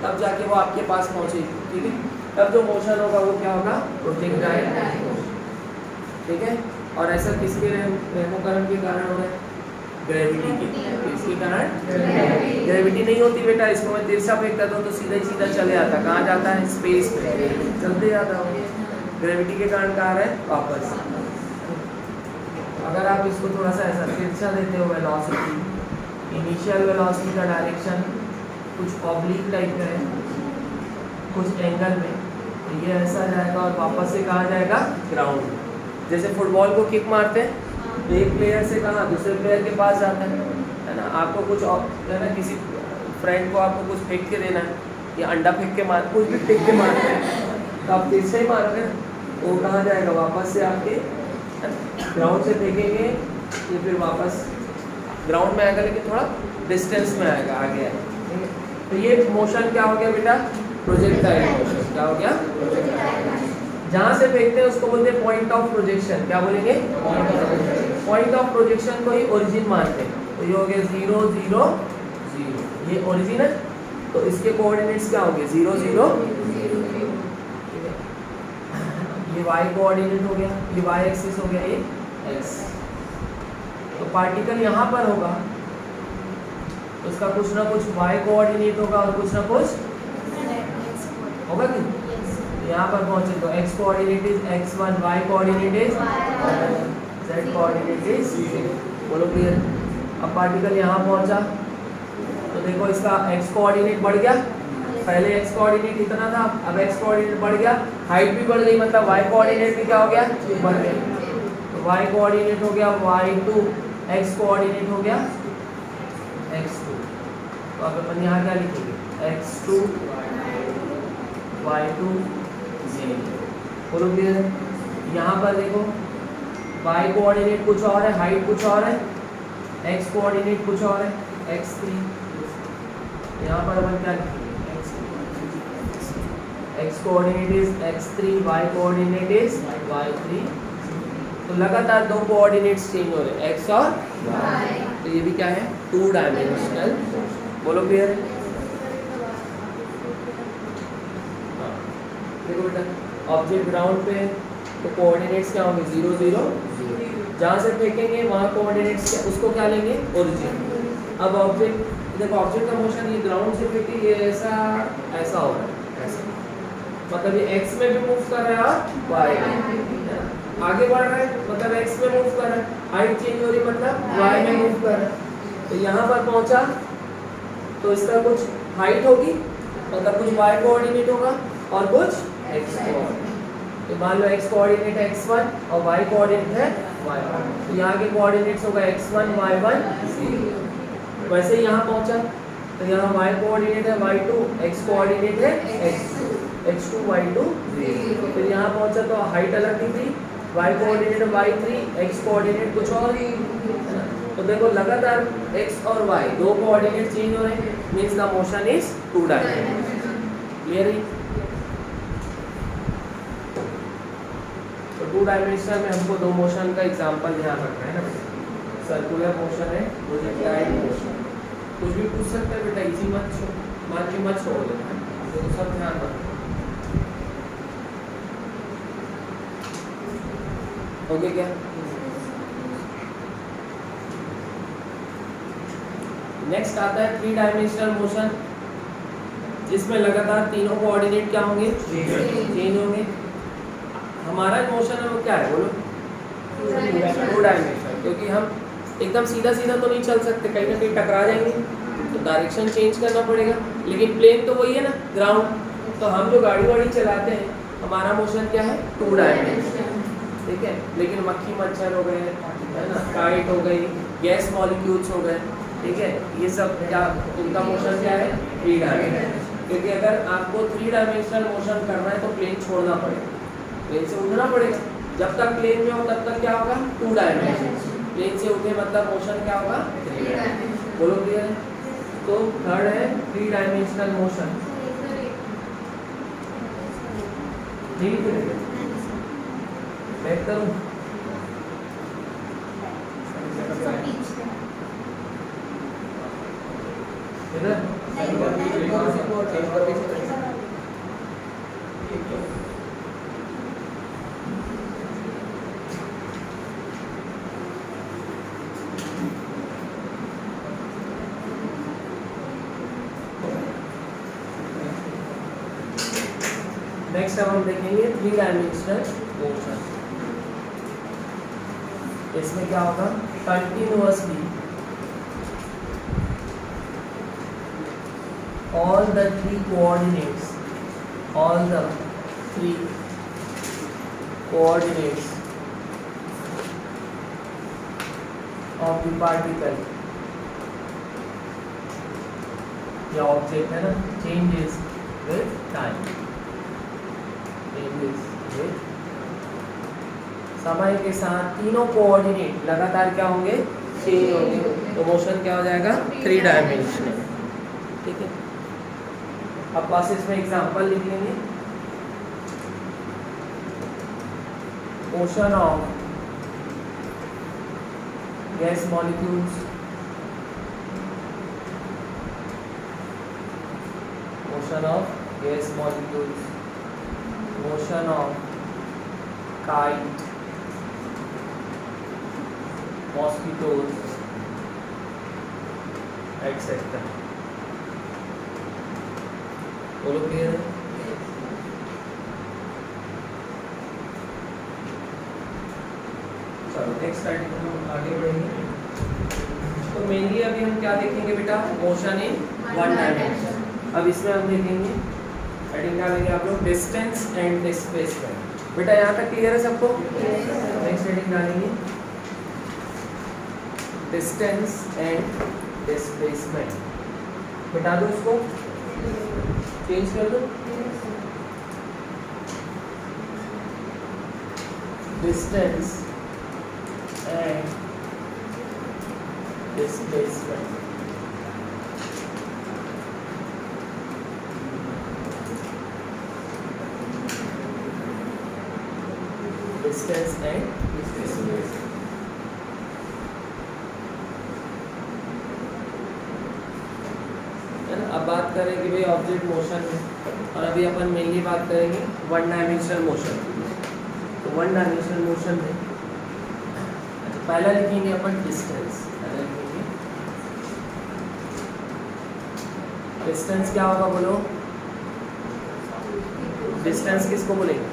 तब जाके वो आपके पास पहुंचेगी। ठीक है? तब जो मोशन होगा वो क्या होगा? प्रोजेक्टाइल। ठीक है? और ऐसा किसके रेमोकरण के कारण हो रहा है? ग्रेविटी के। इसके कारण ग्रेविटी नहीं होती बेटा, इसको मैं तिरछा फेंकता था तो सीधा ही सीधा चले आता। कहाँ जाता है? स्पेस में चलते जाता हूँ। ग्रेविटी के कारण कहाँ है? वापस। अगर आप इसको थोड़ा सा ऐसा तिरछा देते हो, वेलोसिटी, इनिशियल वेलोसिटी का डायरेक्शन कुछ ऑब्लिक टाइप का है, कुछ एंगल में, तो ये ऐसा जाएगा और वापस से कहाँ जाएगा? ग्राउंड। जैसे फुटबॉल को किक मारते हैं तो एक प्लेयर से कहाँ दूसरे प्लेयर के पास जाता है ना। आपको कुछ है ना, किसी फ्रेंड को आपको कुछ फेंक के देना है या अंडा फेंक के मार, कुछ भी फेंक के मारते हैं तो आप तिरछा ही मारोगे, वो कहाँ जाएगा? वापस से आपके ग्राउंड से फेंकेंगे तो फिर वापस ग्राउंड में आएगा, लेकिन थोड़ा डिस्टेंस में आएगा, आगे आएगा। तो ये मोशन क्या हो गया बेटा? Projectile motion. क्या हो गया? जहाँ से फेंकते हैं उसको बोलते हैं पॉइंट ऑफ प्रोजेक्शन। क्या बोलेंगे? पॉइंट ऑफ प्रोजेक्शन को ही ओरिजिन मानते हैं। तो ये हो गया 0 0 0, ये ओरिजिन है। तो इसके कोऑर्डिनेट्स क्या होंगे? 0 0 0। ये y कोऑर्डिनेट हो गया, ये y एक्सिस हो गया, ये x। तो पार्टिकल यहाँ पर होगा तो उसका कुछ ना कुछ y कोऑर्डिनेट होगा और कुछ ना कुछ होगा कि यहाँ पर पहुंचे तो x coordinate is x1, y coordinate is z coordinate is 0। बोलो क्लियर? अब पार्टिकल यहाँ पहुंचा तो देखो इसका x कोऑर्डिनेट बढ़ गया। पहले x कोऑर्डिनेट इतना था, अब x कोऑर्डिनेट बढ़ गया, हाइट भी बढ़ गई, मतलब y कोऑर्डिनेट भी क्या हो गया? बढ़ गया। तो y कोऑर्डिनेट हो गया y2, x कोऑर्डिनेट हो गया x2। तो अब अपन यहाँ क्या लिखेंगे? x2 y2 0। बोलो क्लियर है? यहाँ पर देखो y कोऑर्डिनेट कुछ और है, हाइट कुछ और है, x कोऑर्डिनेट कुछ और है, x3। यहाँ पर अपन क्या लिखेंगे? x coordinate is x3, y coordinate is y3। तो लगातार दो कोऑर्डिनेट्स चेंज हो रहे हैं, x और y। तो ये भी क्या है? 2 डायमेंशनल। बोलो क्लियर है? देखो बेटा, ऑब्जेक्ट ग्राउंड पे तो कोऑर्डिनेट्स क्या होंगे? 0 0 0। जहाँ से फेंकेंगे वहाँ कोऑर्डिनेट्स उसको क्या लेंगे? ओरिजिन। अब ऑब्जेक्ट देखो, ऑब्जेक्ट का मोशन ये ग्राउंड से फेंके, ये ऐसा ऐसा हो रहा है, ऐसा, मतलब ये x में भी मूव कर रहा है और y में आगे बढ़ रहा है, मतलब x में मूव कर रहा है, हाइट चेंज हो रही मतलब y में मूव कर रहा है। तो यहाँ पर पहुँचा तो इसका कुछ हाइट होगी, मतलब कुछ y कोऑर्डिनेट होगा और कुछ x कोऑर्डिनेट। तो मान लो x कोऑर्डिनेट है x1 और y कोऑर्डिनेट है y1, तो यहाँ के कोऑर्डिनेट्स होगा x1 y1 0। वैसे ही यहाँ पहुँचा तो यहाँ y कोऑर्डिनेट है y2, x कोऑर्डिनेट है x2, x2 y2 0। फिर यहाँ पहुँचा तो हाइट अलग थी, y कोऑर्डिनेट है y3, x कोऑर्डिनेट कुछ और है ना। तो देखो लगातार x और y दो कोऑर्डिनेट चेंज हो रहे हैं, means the motion is two dimensional. Clear है? तो टू डायमेंशनल में हमको दो मोशन का एग्जांपल ध्यान रखना है ना। सर्कुलर मोशन है, प्रोजेक्टाइल मोशन। कुछ भी पूछ सकते हैं बेटा, इजी मान के मत छोड़ देना, तो सब ध्यान रखना। ओके क्या? नेक्स्ट आता है थ्री डायमेंशनल मोशन, जिसमें लगातार तीनों कोऑर्डिनेट क्या होंगे? चेंज होंगे। हमारा मोशन है वो क्या है बोलो? टू डायमेंशनल, क्योंकि हम एकदम सीधा सीधा तो नहीं चल सकते, कहीं ना कहीं टकरा जाएंगे, तो डायरेक्शन चेंज करना पड़ेगा। लेकिन प्लेन तो वही है ना, ग्राउंड। तो हम जो गाड़ी वाड़ी चलाते हैं, हमारा मोशन क्या है? टू डायमेंशनल, ठीक है। लेकिन मक्खी मच्छर हो गए, है ना, काइट हो गई, गैस मॉलिक्यूल्स हो गए, ठीक है, ये सब क्या, उनका मोशन क्या है? Three dimensional. क्योंकि अगर आपको थ्री डायमेंशनल मोशन करना है तो प्लेन छोड़ना पड़ेगा, प्लेन से उठना पड़ेगा। जब तक प्लेन में हो तब तक क्या होगा? Two dimensional. प्लेन से उठे मतलब मोशन क्या होगा? Three dimensional. बोलो क्लियर है? तो थर्ड है थ्री डायमेंशनल मोशन। ठीक है, मैं करूँ नेक्स्ट अब हम देखेंगे थ्री डायमेंशनल मोशन। इसमें क्या होगा? Continuously all the three coordinates of the particle या ऑब्जेक्ट है ना, changes with time, समय के साथ तीनों कोऑर्डिनेट लगातार क्या होंगे? चेंज होंगे। तो मोशन क्या हो जाएगा? थ्री डायमेंशनल, ठीक है। अब पास इसमें एग्जांपल लिख लेंगे। Motion of gas molecules, motion of gas molecules, motion of kite, mosquitoes, etcetera. बोलो क्लियर है? चलो नेक्स्ट आर्टिकल हम आगे बढ़ेंगे। तो मेनली अभी हम क्या देखेंगे बेटा? Motion in one dimension. अब इसमें हम देखेंगे हेडिंग क्या लेंगे आप लोग? Distance and displacement. बेटा यहाँ तक क्लियर है सबको? नेक्स्ट हेडिंग डालेंगे डिस्टेंस एंड डिस्प्लेसमेंट। मिटा दो इसको, चेंज कर दो। Distance and displacement. Distance and displacement. अब बात करें कि भाई ऑब्जेक्ट मोशन में, और अभी अपन मेनली बात करेंगे वन डायमेंशनल मोशन। तो वन डायमेंशनल मोशन में पहला लिखेंगे अपन डिस्टेंस। डिस्टेंस क्या होगा बोलो? डिस्टेंस किसको बोलेंगे?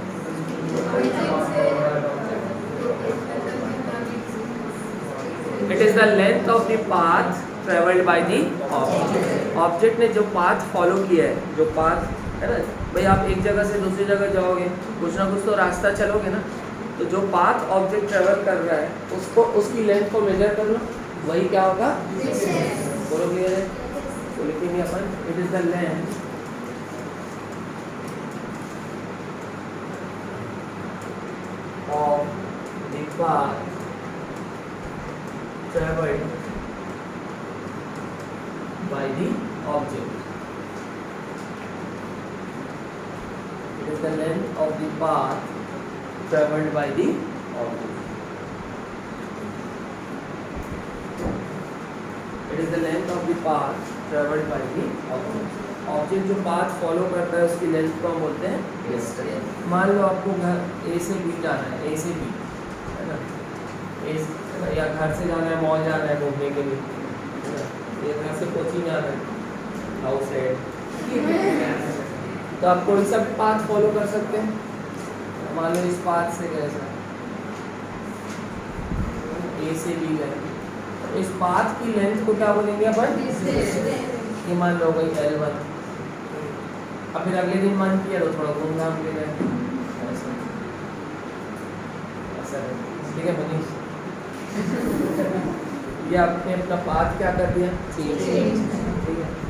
It is the length of the path travelled by the object. Object ने जो पाथ फॉलो किया है, जो पाथ है ना। भाई आप एक जगह से दूसरी जगह जाओगे, कुछ ना कुछ तो रास्ता चलोगे ना, तो जो पाथ ऑब्जेक्ट ट्रेवल कर रहा है उसको, उसकी लेंथ को मेजर कर लो, वही क्या होगा, बोलो क्लियर है। तो लिखेंगे अपन it is the length of the path traveled by the object. It is the length of the path traveled by the object. It is the length of the path traveled by the object. Object जो path follow करता है उसकी length को हम बोलते हैं distance. मान लो आपको घर ए से बी जाना है, ए से बी, है ना, ए या घर से जाना है मॉल जाना है घूमने के लिए, है ना, ये घर से कोचिंग जाना है हाउस साइड, तो आप कौन सा भी पाथ फॉलो कर सकते हैं। मान लो इस पाथ से गए सर, ए से बी गए, तो इस पाथ की लेंथ को क्या बोलेंगे अपन, ये मान लो गई L1। अब फिर अगले दिन मन किया तो थोड़ा घूम घाम के गए, ऐसा ठीक है मनीष। ये आपने अपना पाथ क्या कर दिया, ठीक है।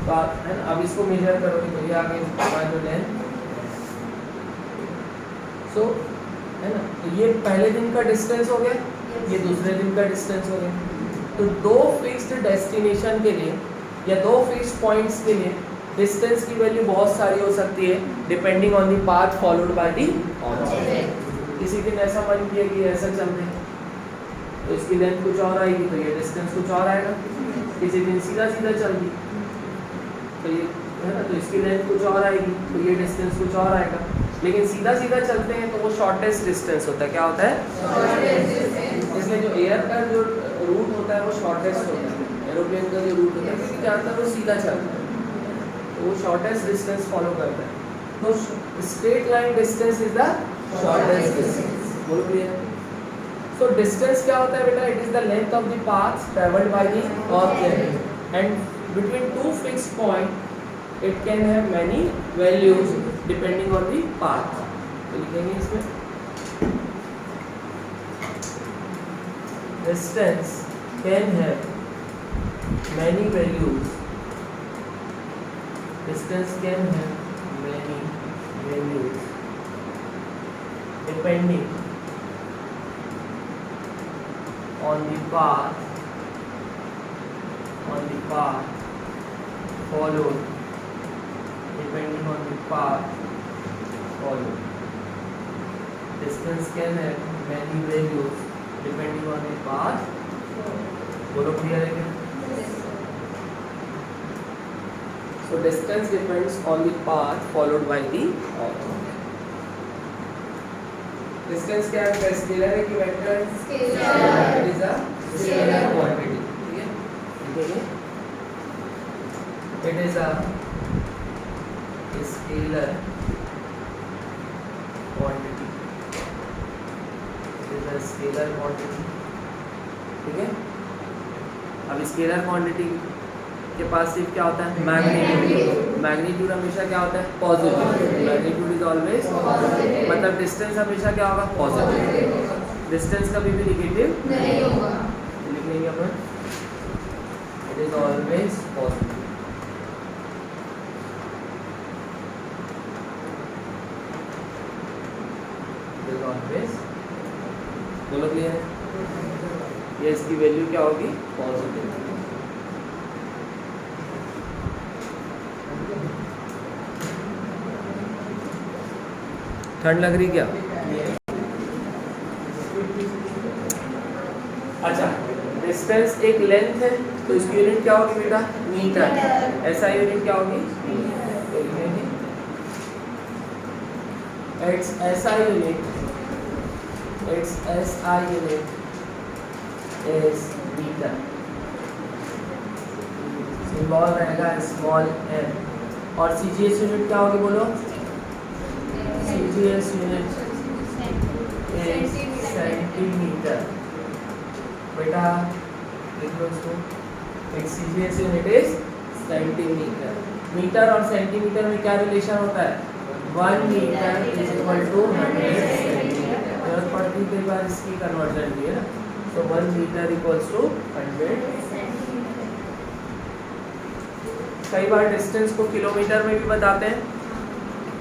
तो आप है ना, अब इसको मेजर करोगे तो ये आगे जो लेंथ, सो है ना, तो ये पहले दिन का डिस्टेंस हो गया, ये दूसरे दिन का डिस्टेंस हो गया। तो दो फिक्स्ड डेस्टिनेशन के लिए या दो फिक्स्ड पॉइंट्स के लिए डिस्टेंस की वैल्यू बहुत सारी हो सकती है depending on the path followed by the object. किसी दिन ऐसा मन किया कि ऐसा चल रहे तो इसकी लेंथ कुछ और आएगी, तो ये डिस्टेंस कुछ और आएगा। किसी दिन सीधा सीधा चल दी तो ये है ना, तो इसकी लेंथ कुछ और आएगी, तो ये डिस्टेंस कुछ और आएगा। लेकिन सीधा सीधा चलते हैं तो वो शॉर्टेस्ट डिस्टेंस होता है। क्या होता है, इसलिए जो एयर का जो रूट होता है वो शॉर्टेस्ट होता है, एरोप्लेन का जो रूट होता है, क्योंकि ज़्यादातर वो सीधा चलता है तो वो शॉर्टेस्ट डिस्टेंस फॉलो करता है। तो straight line distance is the shortest distance, बोलो क्लियर। सो डिस्टेंस क्या होता है बेटा, it is the length of the path travelled by the object and between two fixed point it can have many values depending on the path. तो लिखेंगे इसमें distance can have many values, distance can have many values depending on the path followed, depending on the path followed. Distance can have many values depending on the path, बोलो clear है क्या। So distance depends on the path followed by the object. Distance क्या है, scalar है कि vector, scalar, it is a scalar quantity, ठीक है, देखिए it is a scalar quantity, it is a scalar quantity, ठीक है। अब स्केलर क्वांटिटी के पास सिर्फ क्या होता है, मैग्नीट्यूड। मैग्नीट्यूड हमेशा क्या होता है, पॉजिटिव। मैग्नीट्यूड इज ऑलवेज मतलब डिस्टेंस हमेशा क्या होगा, पॉजिटिव। डिस्टेंस कभी भी नेगेटिव नहीं होगा, लिख लेंगे अपन it is always positive. It is always, बोलो क्लियर है, ये इसकी वैल्यू क्या होगी, पॉजिटिव। ठंड लग रही क्या, अच्छा। डिस्टेंस एक लेंथ है तो इसकी यूनिट क्या होगी बेटा, मीटर। ऐसा यूनिट क्या होगी, it's SI unit, it's SI unit is metre. Symbol रहेगा स्मॉल m और सीजीएस यूनिट क्या होगी, बोलो सीजीएस यूनिट इज सेंटीमीटर। बेटा लिखो इसको, it's CGS unit is centimetre. Metre और सेंटीमीटर में क्या रिलेशन होता है? 1 metre is equal to 100 centimetre. जरूरत पड़ती कई बार इसकी कन्वर्जन भी है ना, तो 1 मीटर इक्वल्स टू 100 सेंटीमीटर। कई बार डिस्टेंस को किलोमीटर में भी बताते हैं।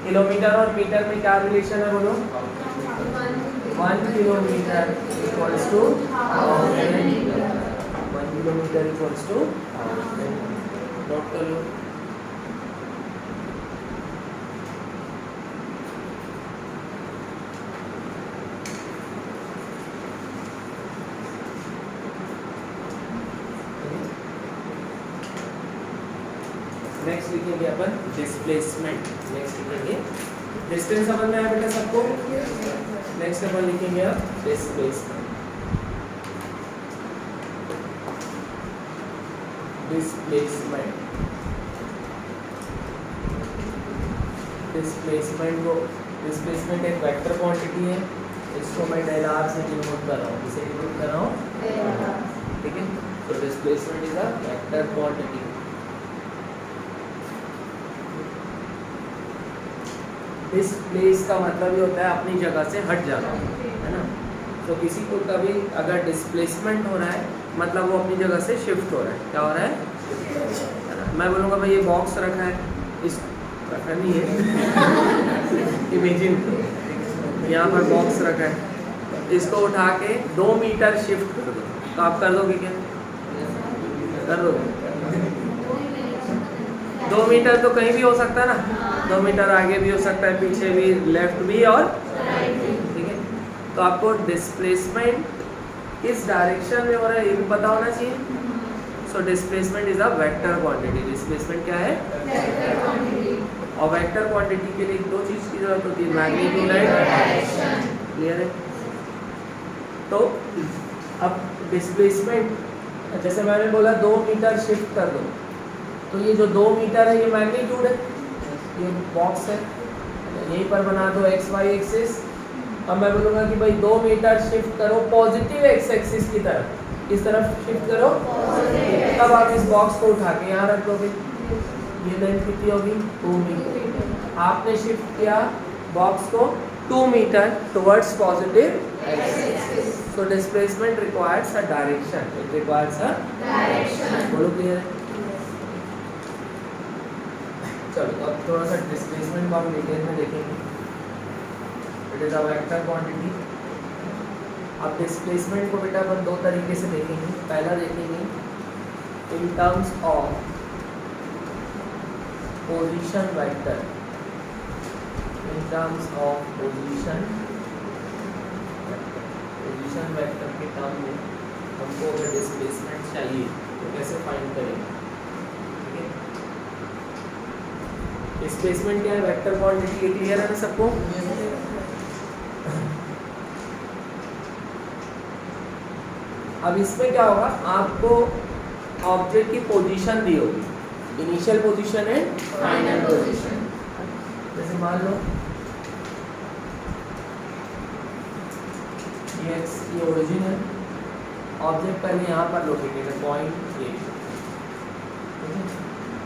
किलोमीटर और मीटर में क्या रिलेशन है बोलो? 1 kilometre equals to 1000 metre. 1 kilometre equals to 1000। Note कर लो। नेक्स्ट लिखेंगे अपन डिस्प्लेसमेंट। नेक्स्ट लिखेंगे डिस्टेंस समझ में आया बेटा सबको? नेक्स्ट अपन लिखेंगे अब डिस्प्लेसमेंट। डिस्प्लेसमेंट डिस्प्लेसमेंट को डिस्प्लेसमेंट एक वेक्टर क्वांटिटी है। इसको मैं डेल आर से डिनोट कर रहा हूँ। इसे डिनोट कर रहा हूँ, ठीक है। तो displacement is a vector quantity. Displace का मतलब ये होता है अपनी जगह से हट जाना, है ना। तो किसी को कभी अगर डिस्प्लेसमेंट हो रहा है मतलब वो अपनी जगह से शिफ्ट हो रहा है। क्या हो रहा है? मैं बोलूँगा भाई ये बॉक्स रखा है, इस रखा नहीं है इमेजिन यहाँ पर बॉक्स रखा है, इसको उठा के 2 मीटर शिफ्ट कर दो, तो आप कर दोगे क्या? कर दोगे? 2 मीटर तो कहीं भी हो सकता है ना, 2 मीटर आगे भी हो सकता है, पीछे भी, लेफ्ट भी और ठीक है। तो आपको डिस्प्लेसमेंट किस डायरेक्शन में हो रहा है ये भी पता होना चाहिए। So displacement is a vector quantity. Displacement क्या है? Vector quantity. और वेक्टर क्वांटिटी के लिए 2 चीज की जरूरत होती है, मैग्नीट्यूड एंड डायरेक्शन। क्लियर है? तो अब डिस्प्लेसमेंट जैसे मैंने बोला 2 मीटर शिफ्ट कर दो, तो ये जो 2 मीटर है ये मैग्नीट्यूड है, ये बॉक्स है, यहीं पर बना दो एक्स वाई एक्सिस। अब मैं बोलूँगा कि भाई 2 मीटर शिफ्ट करो पॉजिटिव एक्स एक्सिस की तरफ, इस तरफ शिफ्ट करो, तब आप इस बॉक्स को उठा के यहाँ रख दोगे। ये लेंथ कितनी होगी? 2 मीटर। आपने शिफ्ट किया बॉक्स को 2 metre towards positive axis. So displacement requires a direction. It requires a direction. बोलो क्लियर है? चलो अब थोड़ा सा डिस्प्लेसमेंट को हम डिटेल में देखेंगे। It is a vector quantity. अब डिस्प्लेसमेंट को बेटा अपन 2 तरीके से देखेंगे। पहला देखेंगे in terms of position vector. In terms of position vector के टर्म में हमको अगर डिस्प्लेसमेंट चाहिए तो कैसे फाइंड करेंगे? डिस्प्लेसमेंट क्या है? Vector quantity. ये क्लियर है ना सबको? अब इसमें क्या होगा, आपको ऑब्जेक्ट की पोजीशन दी होगी, इनिशियल पोजीशन है, फाइनल पोजीशन। जैसे मान लो ये ओरिजिन है, ऑब्जेक्ट पहले यहाँ पर लोकेटेड है पॉइंट ए,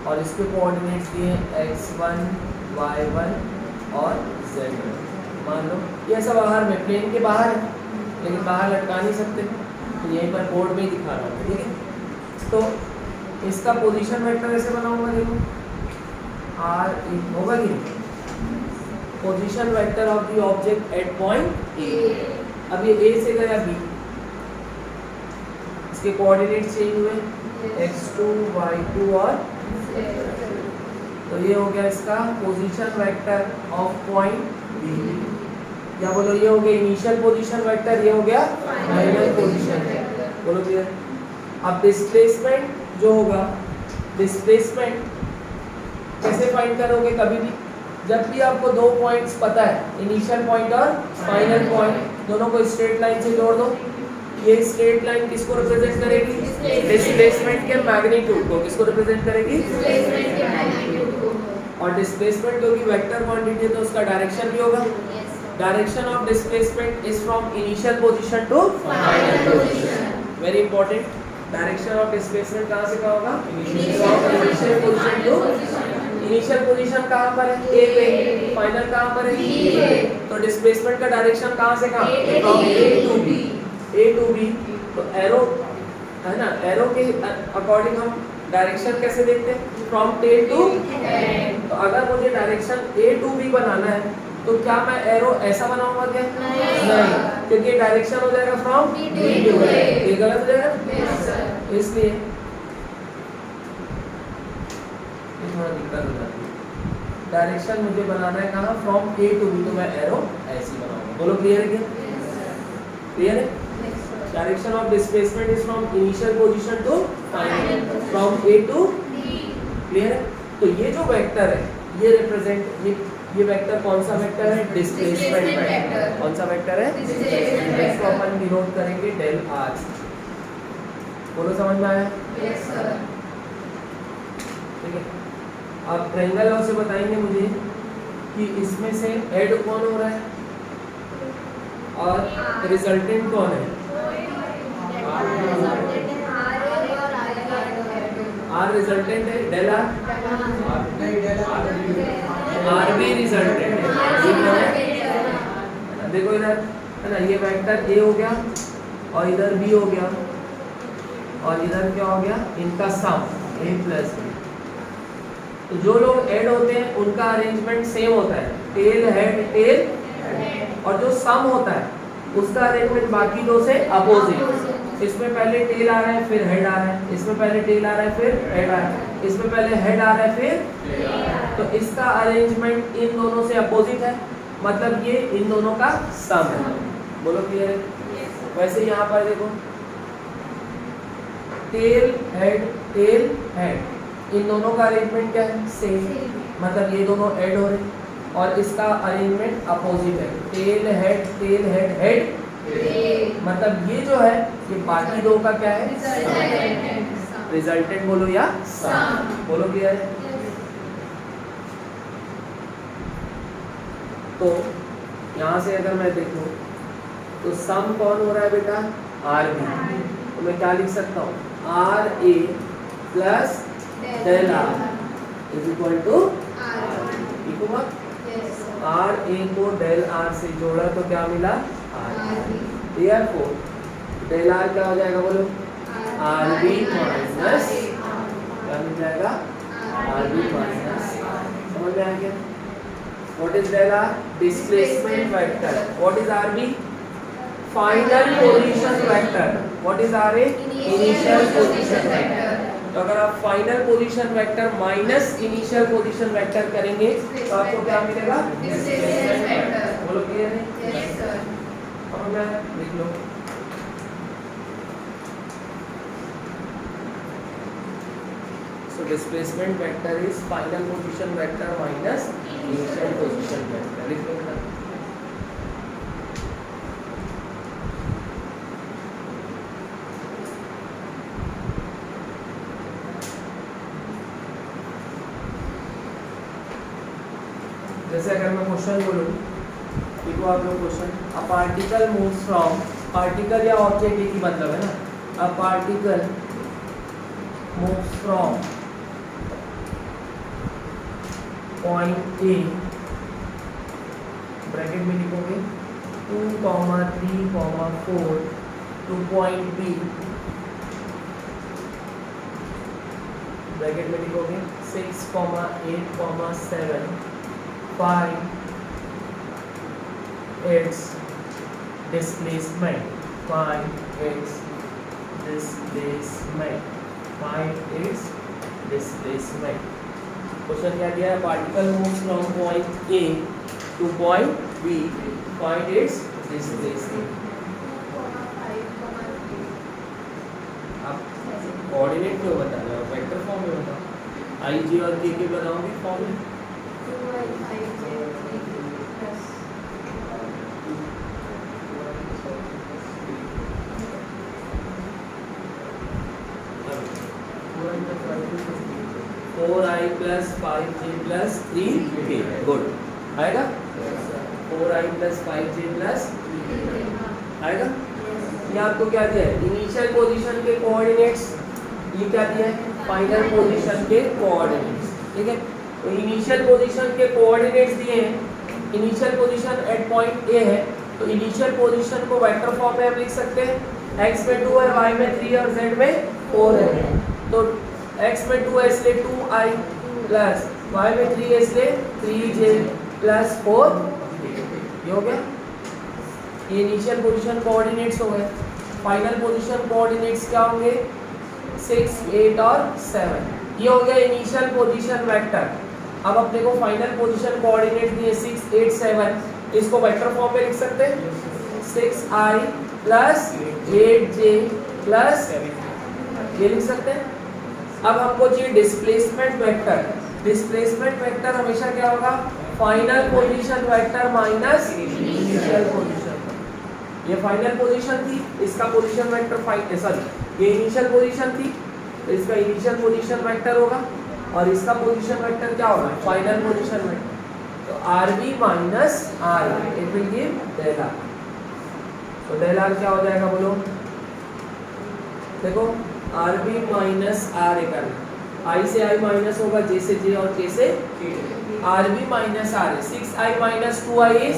और इसके कोऑर्डिनेट्स दिए हैं x1, y1 और z1। मान लो ये ऐसा बाहर में प्लेन के बाहर है, लेकिन बाहर लटका नहीं सकते, तो यहीं पर बोर्ड में ही दिखा रहा हूँ, ठीक है। तो इसका पोजीशन वेक्टर ऐसे बनाऊंगा, देखो r होगा कि position vector of the object at point ए। अब ये a से गया b, इसके कोऑर्डिनेट चेंज हुए x2, y2 और तो ये हो गया इसका position vector of point B. या बोलो ये हो गया इनिशियल पोजीशन वेक्टर, ये हो गया फाइनल पोजीशन वेक्टर। बोलो क्लियर? अब डिस्प्लेसमेंट जो होगा, डिस्प्लेसमेंट कैसे फाइंड करोगे? कभी भी जब भी आपको 2 पॉइंट्स पता है, इनिशियल पॉइंट और फाइनल पॉइंट, दोनों को स्ट्रेट लाइन से जोड़ दो। ये स्ट्रेट लाइन किसको रिप्रेजेंट करेगी? डिस्प्लेसमेंट के मैग्नीट्यूड को। किसको रिप्रेजेंट करेगी? डिस्प्लेसमेंट के मैग्नीट्यूड को। और डिस्प्लेसमेंट क्योंकि वेक्टर क्वांटिटी है तो उसका डायरेक्शन भी होगा। Direction of displacement is from initial position to final position. Very important. Direction of displacement कहाँ से कहाँ होगा? Initial position to initial position कहाँ पर है? ए पे। फाइनल कहाँ पर है? बी पे। तो डिस्प्लेसमेंट का डायरेक्शन कहाँ से कहाँ? From A to B. A to B. तो एरो है ना, एरो के अकॉर्डिंग हम डायरेक्शन कैसे देखते हैं? From tail to head. तो अगर मुझे डायरेक्शन ए टू बी बनाना है तो क्या मैं एरो ऐसा बनाऊंगा क्या? नहीं, क्योंकि ये डायरेक्शन हो जाएगा फ्रॉम बी टू हेड। ये गलत हो जाएगा। इसलिए थोड़ा दिक्कत हो जाती है। डायरेक्शन मुझे बनाना है कहाँ? From A to B. तो मैं एरो ऐसी बनाऊंगा। बोलो क्लियर है क्या? क्लियर है? Direction of displacement is from initial position to final, from A to B. Clear है? तो ये जो वेक्टर है ये रिप्रेजेंट ये वेक्टर कौन सा वेक्टर है? Displacement vector. कौन सा वेक्टर है? डिस्प्लेसमेंट। इसको अपन डिनोट करेंगे डेल आर। बोलो समझ में आया?
Yes sir.
ठीक है। अब ट्रायंगल लॉ से बताएंगे मुझे कि इसमें से हेड कौन हो रहा है और रिजल्टेंट कौन है? आर रिजल्टेंट है, डेल आर आर भी रिजल्टेंट है। देखो इधर है ना, ये वेक्टर ए हो गया और इधर बी हो गया और इधर क्या हो गया? इनका सम ए प्लस बी। तो जो लोग ऐड होते हैं उनका अरेंजमेंट सेम होता है, टेल हेड टेल, और जो सम होता है उसका अरेंजमेंट बाकी दो से अपोजिट। इसमें पहले टेल आ रहा है फिर हेड आ रहा है, इसमें पहले टेल आ रहा है फिर हेड आ रहा है, इसमें पहले हेड आ रहा है फिर, तो इसका अरेंजमेंट इन दोनों से अपोजिट है, मतलब ये इन दोनों का सम है। बोलो क्लियर है? वैसे यहाँ पर देखो टेल हेड, इन दोनों का अरेंजमेंट क्या है? सेम, मतलब ये दोनों ऐड हो रहे हैं और इसका अरेंजमेंट अपोजिट है, टेल हेड हेड, मतलब ये जो है ये बाकी दो का क्या है? रिजल्टेंट बोलो या सम। बोलो क्लियर है? तो यहाँ से अगर मैं देखूं तो सम कौन हो रहा है बेटा? R B. तो मैं क्या लिख सकता हूँ? R A plus del R is equal to ठीक होगा। आर ए को डेल आर से जोड़ा तो क्या मिला? R B. डेल आर क्या हो जाएगा? बोलो आर बी माइनस क्या मिल जाएगा? R B minus. समझ में आ गया? What is del R? Displacement vector. What is R B? Final position vector. What is R A? Initial position vector. तो अगर आप final position vector minus initial position vector करेंगे तो आपको क्या मिलेगा? Displacement vector. बोलो क्लियर है?
Yes sir.
अब मैं लिख लो so displacement vector is final position vector minus initial position vector। लिख लो ना। जैसे अगर मैं क्वेश्चन बोलूँ, देखो आप लोग question, a particle moves from, particle या ऑब्जेक्ट एक ही मतलब है ना, a particle moves from point A, bracket में लिखोगे 2, 3, 4 टू पॉइंट बी, ब्रैकेट में लिखोगे 6, 8, 7 find its displacement, find its displacement, find its displacement। Question क्या दिया है? Particle moves from point A to point B, find its displacement. आप coordinate क्यों बता रहे हो? वेक्टर फॉर्म में बताओ। आई जी और के बताओगे फॉर्म में? Four I plus 5j plus 3k। Good. आएगा 4i प्लस 5j प्लस आएगा। ये आपको क्या दिया है? इनिशियल पोजीशन के कोऑर्डिनेट्स। ये क्या दिया है? फाइनल पोजीशन के कोऑर्डिनेट्स। ठीक है। तो इनिशियल पोजीशन के कोऑर्डिनेट्स दिए हैं, initial position at point A है, तो इनिशियल पोजीशन को वेक्टर फॉर्म में हम लिख सकते हैं, x में 2 है, y में 3 और z में 4 है। तो x में 2 है इसलिए 2i प्लस y में 3 है इसलिए 3j प्लस 4, ये हो गया। ये इनिशियल पोजीशन कोऑर्डिनेट्स हो गए। फाइनल पोजीशन कोऑर्डिनेट्स क्या होंगे, 6, 8 और 7। ये हो गया इनिशियल पोजीशन वेक्टर। अब अपने को फाइनल पोजीशन कोऑर्डिनेट दिए 6, 8, 7, इसको वेक्टर फॉर्म में लिख सकते हैं, 6i प्लस 8j प्लस ये लिख सकते हैं। अब हमको चाहिए डिस्प्लेसमेंट वेक्टर। डिस्प्लेसमेंट वेक्टर हमेशा क्या होगा, final position vector minus initial position. ये फाइनल पोजीशन थी, इसका पोजीशन वेक्टर सॉरी ये इनिशियल पोजीशन थी, तो इसका इनिशियल पोजीशन वेक्टर होगा और इसका पोजीशन वेक्टर क्या होगा, फाइनल पोजीशन वेक्टर। तो RB minus R it will give del R। तो डेल R क्या हो जाएगा बोलो, देखो RB माइनस R करना, I से I माइनस होगा, J से J और K से K। RB minus R, 6i minus 2i is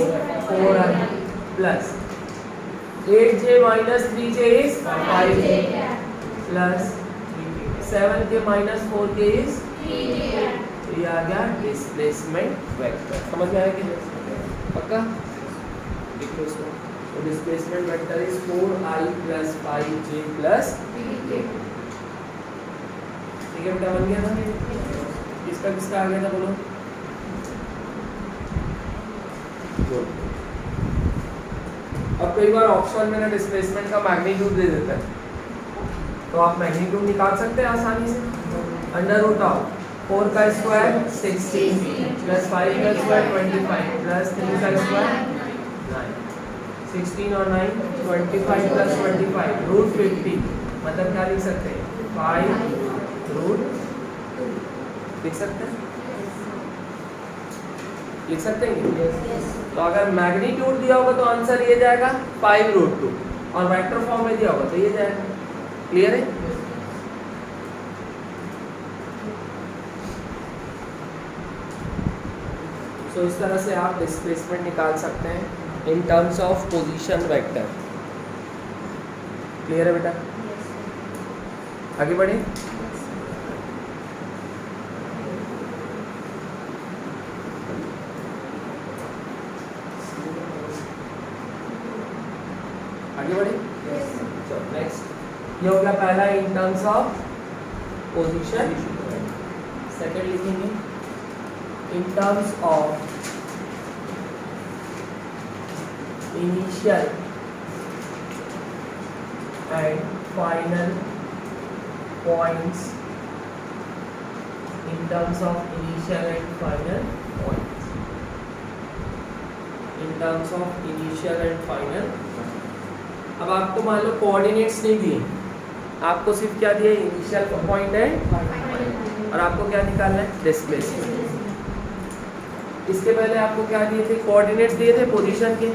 4i plus 8j minus 3j is 5j plus 7k minus 4k is 3j। तो ये आ गया डिस्प्लेसमेंट वेक्टर। समझ में आया कि पक्का? देखो इसको, तो displacement vector is 4i plus 5j plus 3k। ठीक है बेटा, बन गया ना? किसका किसका आ गया था बोलो? अब कई बार ऑप्शन में ना डिस्प्लेसमेंट का मैग्नीट्यूड दे देता है, तो आप मैग्नीट्यूड निकाल सकते हैं आसानी से। अंडर रूट ऑफ 4 का स्क्वायर 16 प्लस 5 का स्क्वायर 25 प्लस 3 का स्क्वायर 9। 16 और 9 25 प्लस 25 रूट 50, मतलब क्या लिख सकते हैं, 5 रूट लिख सकते हैं, लिख सकते हैं। तो अगर मैग्नीट्यूड दिया होगा तो आंसर ये जाएगा 5 रूट 2 और वेक्टर फॉर्म में दिया होगा तो ये जाएगा। क्लियर है? तो इस तरह से आप डिस्प्लेसमेंट निकाल सकते हैं in terms of position vector. Clear है बेटा? आगे बढ़े। आगे बढ़े। चलो नेक्स्ट, ये हो गया पहला in terms of position. Second लिखेंगे in terms of initial and final points, in terms of initial and final points, in terms of initial and final। अब आपको मान लो कोऑर्डिनेट्स नहीं दिए, आपको सिर्फ क्या दिया, इनिशियल पॉइंट है और आपको क्या निकालना है, डिस्प्लेसमेंट। इसके पहले आपको क्या दिए थे, कोऑर्डिनेट्स दिए थे पोजीशन के,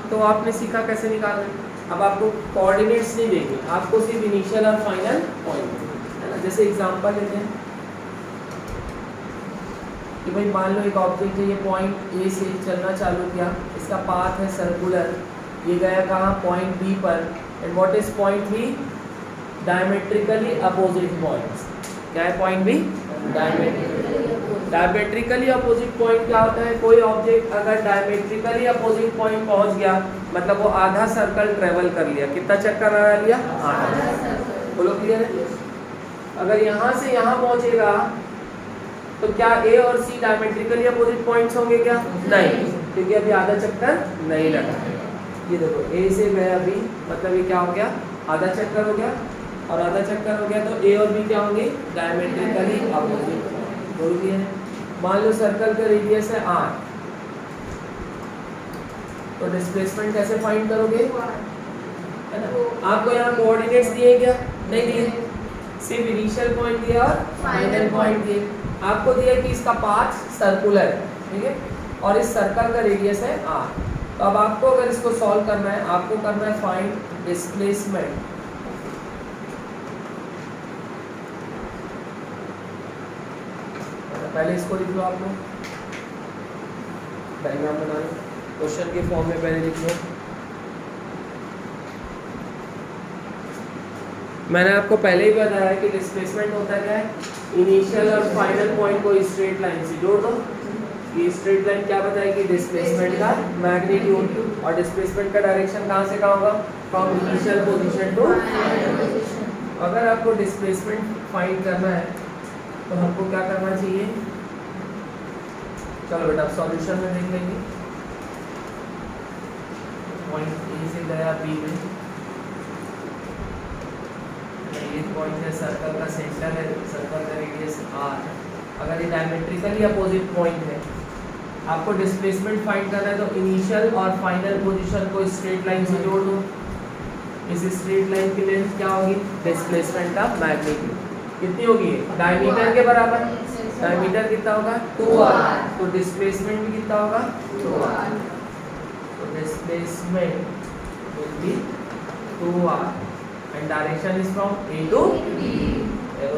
तो आपने सीखा कैसे निकालना है। अब आपको कोऑर्डिनेट्स नहीं देंगे, आपको सिर्फ इनिशियल और फाइनल पॉइंट है ना। जैसे एग्जांपल लेते हैं कि भाई मान लो एक ऑब्जेक्ट है, ये पॉइंट ए से चलना चालू किया, इसका पाथ है सर्कुलर, ये गया कहाँ, पॉइंट बी पर। And what is point B, diametrically opposite points. क्या है point B, diametrically opposite point क्या होता है, कोई ऑब्जेक्ट अगर डायमेट्रिकली अपोजिट पॉइंट पहुंच गया मतलब वो आधा सर्कल ट्रेवल कर लिया। कितना चक्कर लगा लिया, आधा। बोलो क्लियर है? अगर यहाँ से यहाँ पहुंचेगा तो क्या ए और सी डायमेट्रिकली अपोजिट पॉइंट्स होंगे क्या, नहीं, क्योंकि अभी आधा चक्कर नहीं लगा। ये देखो ए से गया बी, मतलब ये क्या हो गया, आधा चक्कर हो गया, और आधा चक्कर हो गया तो ए और बी क्या होंगे, डायमेट्रिकली अपोजिट। बोल दिया है। मान लो सर्कल का रेडियस है r, तो डिस्प्लेसमेंट कैसे फाइंड करोगे, है ना। आपको यहाँ कोऑर्डिनेट्स दिए क्या, नहीं दिए, सिर्फ इनिशियल पॉइंट दिया और फाइनल पॉइंट दिए। आपको दिया कि इसका पाथ सर्कुलर है, ठीक है, और इस सर्कल का रेडियस है r। तो अब आपको अगर इसको सॉल्व करना है, आपको करना है फाइंड डिस्प्लेसमेंट। पहले इसको लिख लो आप लोग, डायग्राम बना लो, क्वेश्चन के फॉर्म में पहले लिख लो। मैंने आपको पहले ही बताया कि डिस्प्लेसमेंट होता क्या है, इनिशियल और फाइनल पॉइंट को स्ट्रेट लाइन से जोड़ दो। ये स्ट्रेट लाइन क्या बताएगी, डिस्प्लेसमेंट का मैग्नीट्यूड, और डिस्प्लेसमेंट का डायरेक्शन कहाँ से कहाँ होगा, फ्रॉम इनिशियल पोजीशन टू। अगर आपको डिस्प्लेसमेंट फाइंड करना है तो हमको क्या करना चाहिए, चलो बेटा सॉल्यूशन में देख लेंगे। पॉइंट ए से गया बी में, ये पॉइंट है, सर्कल का सेंटर है, सर्कल का रेडियस r। अगर ये डायमेट्रिकली अपोजिट पॉइंट है, आपको डिस्प्लेसमेंट फाइंड करना है तो इनिशियल और फाइनल पोजीशन को स्ट्रेट लाइन से जोड़ दो। इस स्ट्रेट लाइन की लेंथ क्या होगी, डिस्प्लेसमेंट का मैग्नीट्यूड कितनी होगी, डायमीटर के बराबर। डायमीटर कितना होगा, 2r, तो डिस्प्लेसमेंट भी कितना होगा, 2r। तो displacement will be 2r and direction is from a to b।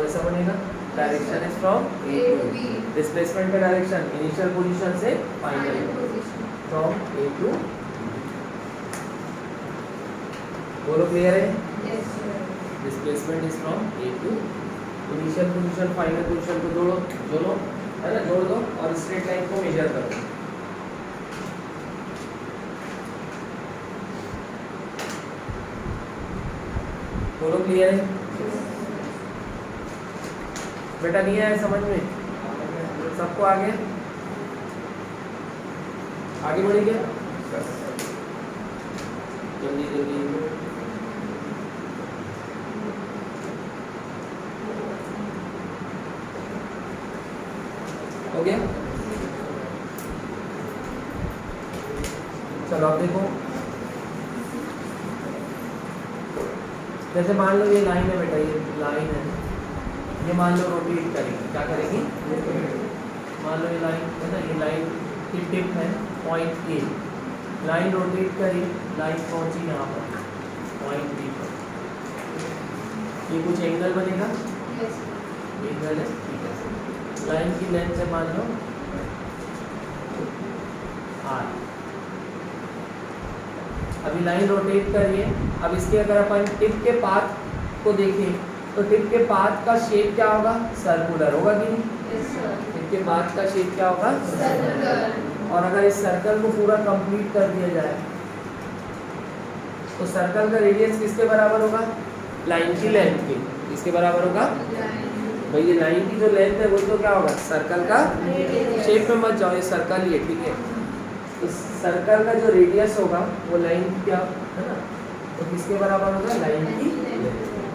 ऐसा बनेगा, direction is from a to b। Displacement का डायरेक्शन इनिशियल पोजीशन से final from a to b। बोलो क्लियर है, displacement is from a to initial position final position को जोड़ो है ना, जोड़ दो और स्ट्रेट लाइन को मेजर करो। बोलो क्लियर है बेटा, नहीं आया समझ में सबको, आगे आगे बढ़ेंगे जल्दी जल्दी। हो गया, चलो आप देखो, जैसे मान लो ये लाइन है बेटा, ये लाइन है, ये मान लो रोटेट करेगी, क्या करेगी, मान लो ये लाइन है ना, ये लाइन की टिप है पॉइंट ए, लाइन रोटेट करी, लाइन पहुंची यहाँ पर पॉइंट बी पर, ये कुछ एंगल बनेगा, एंगल है, ठीक है। लाइन की लेंथ है मान लो r, अभी लाइन रोटेट करिए। अब इसके अगर अपन टिप के पाथ को देखें तो टिप के पाथ का शेप क्या होगा, सर्कुलर होगा कि नहीं, टिप के पाथ का शेप क्या होगा, सर्कुलर। और अगर इस सर्कल को पूरा कंप्लीट कर दिया जाए तो सर्कल का रेडियस किसके बराबर होगा, लाइन की लेंथ के, किसके बराबर होगा भाई, ये लाइन की जो लेंथ है वो तो क्या होगा, सर्कल का। शेप में मत जाओ, ये सर्कल ही है, ठीक है। इस सर्कल का जो रेडियस होगा वो लाइन क्या है ना, तो किसके बराबर होगा, लाइन की।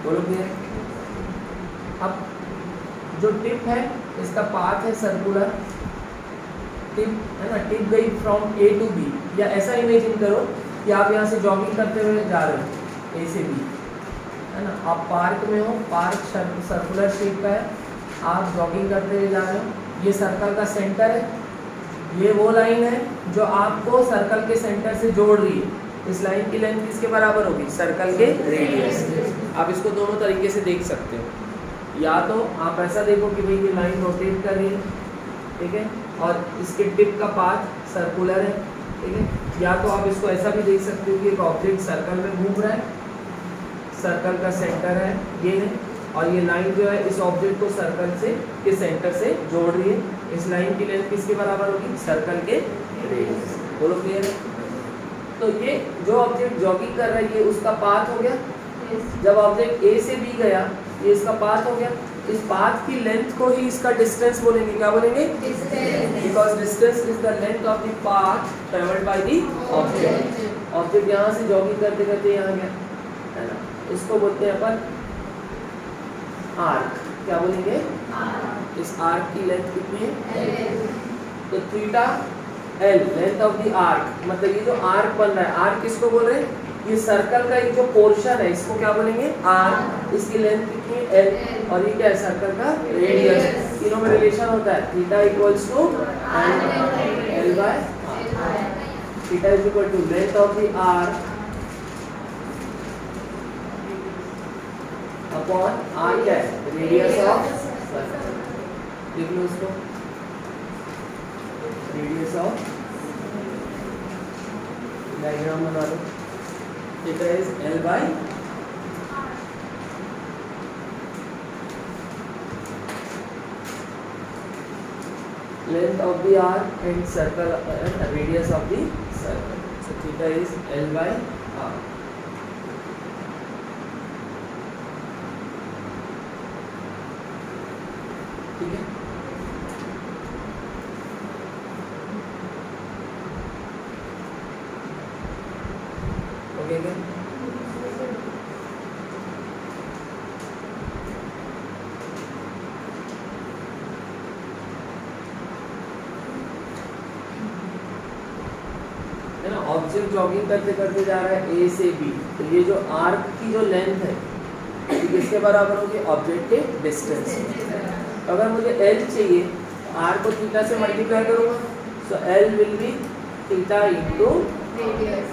बोलो क्लियर। अब जो टिप है इसका पाथ है सर्कुलर, टिप है ना, टिप गई फ्रॉम ए टू बी, या ऐसा इमेजिन करो कि आप यहाँ से जॉगिंग करते हुए जा रहे हो ए से बी, है ना, आप पार्क में हो, पार्क सर्कुलर शेप का है, आप जॉगिंग करते हुए जा रहे हो, ये सर्कल का सेंटर है, ये वो लाइन है जो आपको सर्कल के सेंटर से जोड़ रही है। इस लाइन की लेंथ किसके बराबर होगी, सर्कल के रेडियस। आप इसको दोनों तरीके से देख सकते हो, या तो आप ऐसा देखो कि भाई ये लाइन रोटेट कर रही है, ठीक है, और इसके टिप का पाथ सर्कुलर है, ठीक है, या तो आप इसको ऐसा भी देख सकते हो कि एक ऑब्जेक्ट सर्कल में घूम रहा है, सर्कल का सेंटर है ये है, और ये लाइन जो है इस ऑब्जेक्ट को सर्कल से के सेंटर से जोड़ रही है। इस लाइन की लेंथ किसके बराबर होगी, सर्कल के रेडियस। बोलो क्लियर है। तो ये जो ऑब्जेक्ट जॉगिंग कर रहा है ये उसका पाथ हो गया, जब ऑब्जेक्ट ए से बी गया ये इसका पाथ हो गया, इस पाथ की लेंथ को ही इसका डिस्टेंस बोलेंगे, क्या बोलेंगे, because distance is the length of the path travelled by the object. Object यहाँ से जॉगिंग करते करते यहाँ गया, है ना, इसको बोलते हैं अपन आर्क, क्या बोलेंगे, इस आर्क की लेंथ कितनी है, तो theta L, length of the arc, मतलब ये जो आर्क बन रहा है, आर्क किसको बोल रहे हैं, ये सर्कल का ये जो पोर्शन है इसको क्या बोलेंगे, आर्क। इसकी लेंथ कितनी है, एल, और ये क्या है, सर्कल का रेडियस। तीनों में रिलेशन होता है, theta equals to L by R. Theta is equal to length of the arc upon R क्या है, रेडियस ऑफ सर्कल। देख लो इसको, रेडियस ऑफ, डायग्राम बना लो, theta is L by length of the arc and circle and radius of the circle. So theta is L by R. ठीक है, okay क्या? है ना, ऑब्जेक्ट जॉगिंग करते करते जा रहा है ए से बी, तो ये जो आर्क की जो लेंथ है ये किसके बराबर होगी? ऑब्जेक्ट के डिस्टेंस। तो अगर मुझे एल चाहिए, आर को थीटा से मल्टीप्लाई करूँगा, so L will be theta into
radius,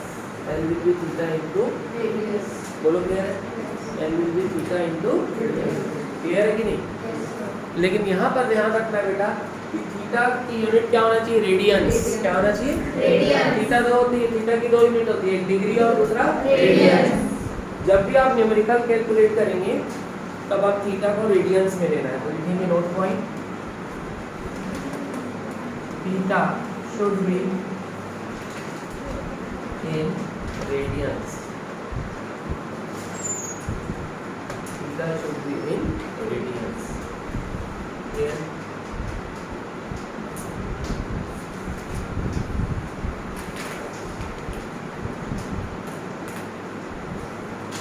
L will be theta into,
radius,
बोलो क्लियर है? L will be theta into, clear है कि नहीं? लेकिन यहाँ पर ध्यान रखना बेटा कि थीटा की यूनिट क्या होना चाहिए? रेडियंस। क्या होना चाहिए?
रेडियंस।
थीटा दो होती है, थीटा की दो यूनिट होती है, एक डिग्री और दूसरा
रेडियंस।
जब भी आप न्यूमेरिकल कैलकुलेट करेंगे तब आप थीटा को रेडियंस में लेना है, तो लिखेंगे note point, theta should be in radiance, theta should be in radiance. Clear?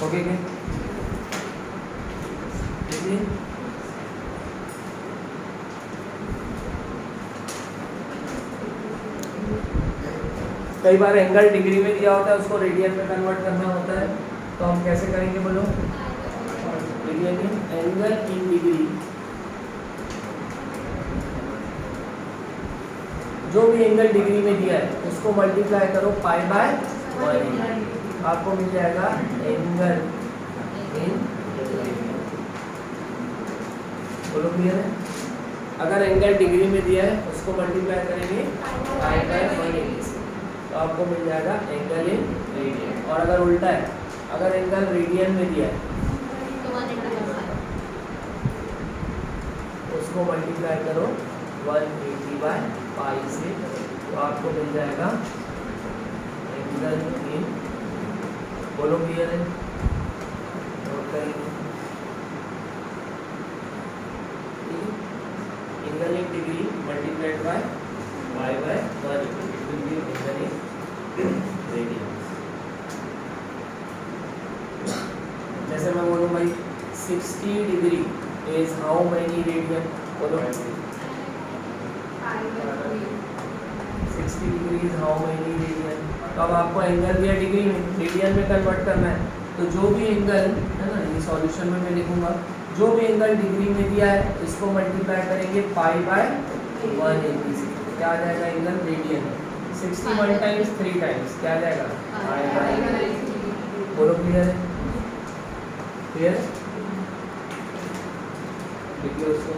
Okay क्या? कई बार एंगल डिग्री में दिया होता है, उसको रेडियन में कन्वर्ट करना होता है, तो हम कैसे करेंगे बोलो? एंगल इन डिग्री, जो भी एंगल डिग्री में दिया है उसको मल्टीप्लाई करो पाई बाय 180, आपको मिल जाएगा एंगल इन, बोलो क्लियर है? अगर एंगल डिग्री में दिया है उसको मल्टीप्लाई करेंगे पाई बाय 180 से, तो आपको मिल जाएगा एंगल इन रेडियन। और अगर उल्टा है, अगर एंगल रेडियन में दिया है उसको मल्टीप्लाई करो 180 बाय पाई से, तो आपको मिल जाएगा एंगल इन, बोलो क्लियर है? नोट करेंगे angle in degree multiplied by pi by 180, it will be angle in radian. जैसे मैं बोलूँ भाई 60 degree is how many radian, बोलो 60 degree is how many radian. तो अब आपको एंगल दिया डिग्री में, रेडियन में कन्वर्ट करना है, तो जो भी एंगल है ना, ये सॉल्यूशन में मैं लिखूंगा, जो भी एंगल डिग्री में दिया है इसको मल्टीप्लाई करेंगे पाई बाय 180 से, क्या आ जाएगा? Angle radian. 60 1 टाइम्स 3 टाइम्स क्या आ जाएगा? पाई बाय, बोलो क्लियर है? क्लियर? देखिए उसको,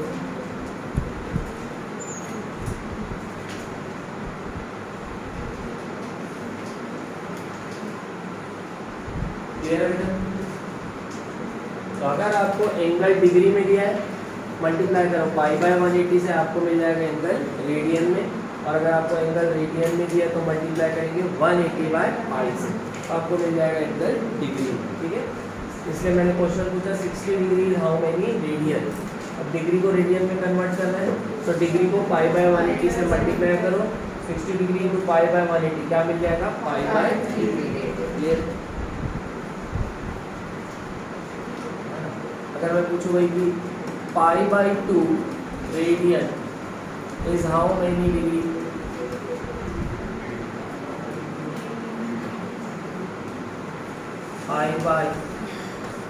क्लियर है बेटा? तो अगर आपको एंगल डिग्री में दिया है, मल्टीप्लाई करो पाई बाय 180 से, आपको मिल जाएगा एंगल रेडियन में, और अगर आपको एंगल रेडियन में दिया तो मल्टीप्लाई करेंगे 180 बाय पाई से, तो आपको मिल जाएगा एंगल डिग्री में। ठीक है, इसलिए मैंने क्वेश्चन पूछा 60 डिग्री हाउ मेनी रेडियन। अब डिग्री को रेडियन में कन्वर्ट करना है, तो डिग्री को पाई बाय 180 से मल्टीप्लाई करो, 60 डिग्री इंटू पाई बाय 180 क्या मिल जाएगा? Pi by 3। ये अगर मैं पूछूं भाई कि pi by 2 radian is how many degree, pi by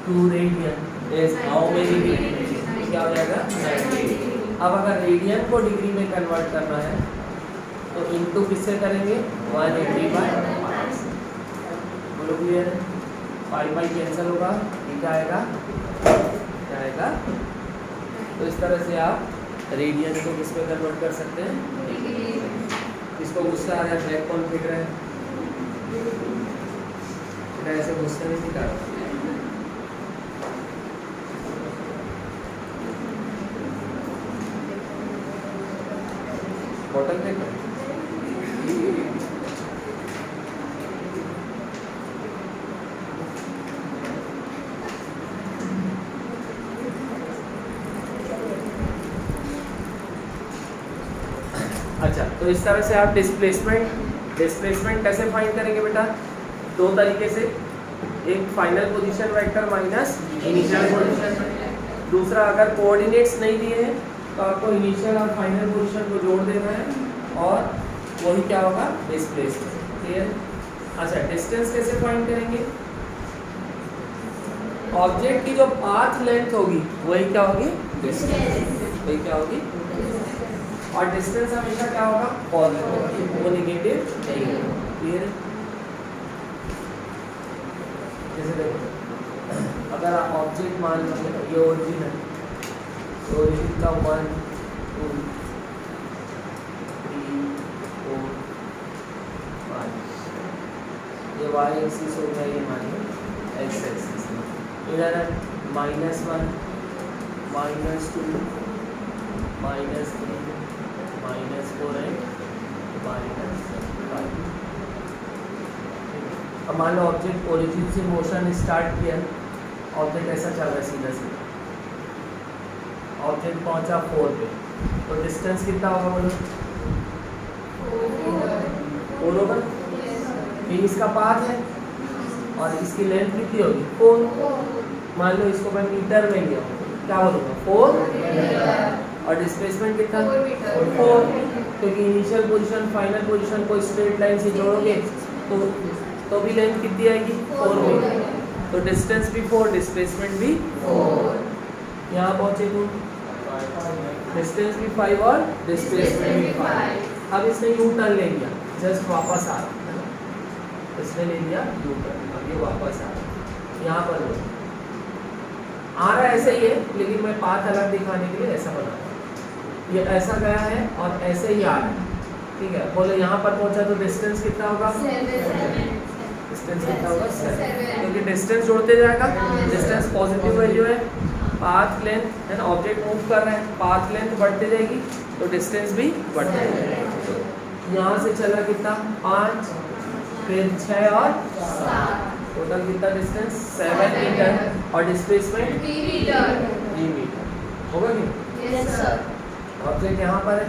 2 radian is how many degree, क्या हो जाएगा? 90। अब अगर रेडियन को डिग्री में कन्वर्ट करना है तो इनटू किससे करेंगे? 180 बाय 5। बोलो क्लियर है? पाई बाई कैंसिल होगा, ये क्या आएगा? क्या आएगा? तो इस तरह से आप रेडियन को किस में कन्वर्ट कर सकते हैं? किसको गुस्सा आ रहा है? ब्लैक कौन फेंक रहा है? बेटा ऐसे गुस्से में नहीं कर। बॉटल फेंक रहा है। अच्छा, तो इस तरह से आप डिस्प्लेसमेंट कैसे फाइंड करेंगे बेटा? दो तरीके से, एक final position vector minus initial position. दूसरा, अगर कोऑर्डिनेट्स नहीं दिए हैं तो आपको इनिशियल और फाइनल पोजीशन को जोड़ देना है और वही क्या होगा? डिस्प्लेसमेंट। क्लियर? अच्छा, डिस्टेंस कैसे फाइंड करेंगे? ऑब्जेक्ट की जो पाथ लेंथ होगी वही क्या होगी? डिस्टेंस। वही क्या होगी? और डिस्टेंस हमेशा क्या होगा? पॉजिटिव, वो नेगेटिव नहीं होगा। क्लियर? जैसे देखो, अगर आप ऑब्जेक्ट मान लो ये ओरिजिन है, तो ओरिजिन का 1 2 3 4 5, ये वाई एक्सिस हो गया, ये मानिए एक्स एक्सिस। इधर है -1 -2 -3 -4 एंड -5। अब मान लो ऑब्जेक्ट ओरिजिन से मोशन स्टार्ट किया, ऑब्जेक्ट ऐसा चल रहा है सीधा सीधा, ऑब्जेक्ट पहुंचा 4 पे, तो डिस्टेंस कितना होगा बोलो? 4 होगा। ये इसका पाथ है और इसकी लेंथ कितनी होगी? 4। मान लो इसको मैं मीटर में लिया, क्या बोलूँगा? 4। और डिस्प्लेसमेंट कितना? 4। क्योंकि इनिशियल पोजीशन फाइनल पोजीशन को स्ट्रेट लाइन से जोड़ोगे तो भी लेंथ कितनी आएगी? 4 में। तो डिस्टेंस भी 4, डिस्प्लेसमेंट भी 4। यहाँ पहुँचे तुम, डिस्टेंस भी 5 और डिस्प्लेसमेंट भी 5। अब इसने यू टर्न ले लिया, जस्ट वापस आ रहा है, इसने ले लिया यू टर्न, अब ये वापस आ रहा है। यहाँ पर लो, आ रहा है ऐसे ही है, लेकिन मैं पाथ अलग दिखाने के लिए ऐसा बना रहा हूँ। ये ऐसा गया है और ऐसे ही आ रहा है, ठीक है? बोलो यहाँ पर पहुँचा तो डिस्टेंस कितना होगा? डिस्टेंस कितना होगा? 7। क्योंकि डिस्टेंस जोड़ते जाएगा, डिस्टेंस पॉजिटिव वैल्यू है, पाथ लेंथ है ना, ऑब्जेक्ट मूव कर रहे हैं, पाथ लेंथ बढ़ते जाएगी तो डिस्टेंस भी बढ़ता जाएगा। यहाँ से चला कितना? 5, फिर 6 और 7, टोटल कितना डिस्टेंस? 7 मीटर। और डिस्प्लेसमेंट 3 मीटर होगा कि? ऑब्जेक्ट यहाँ पर है,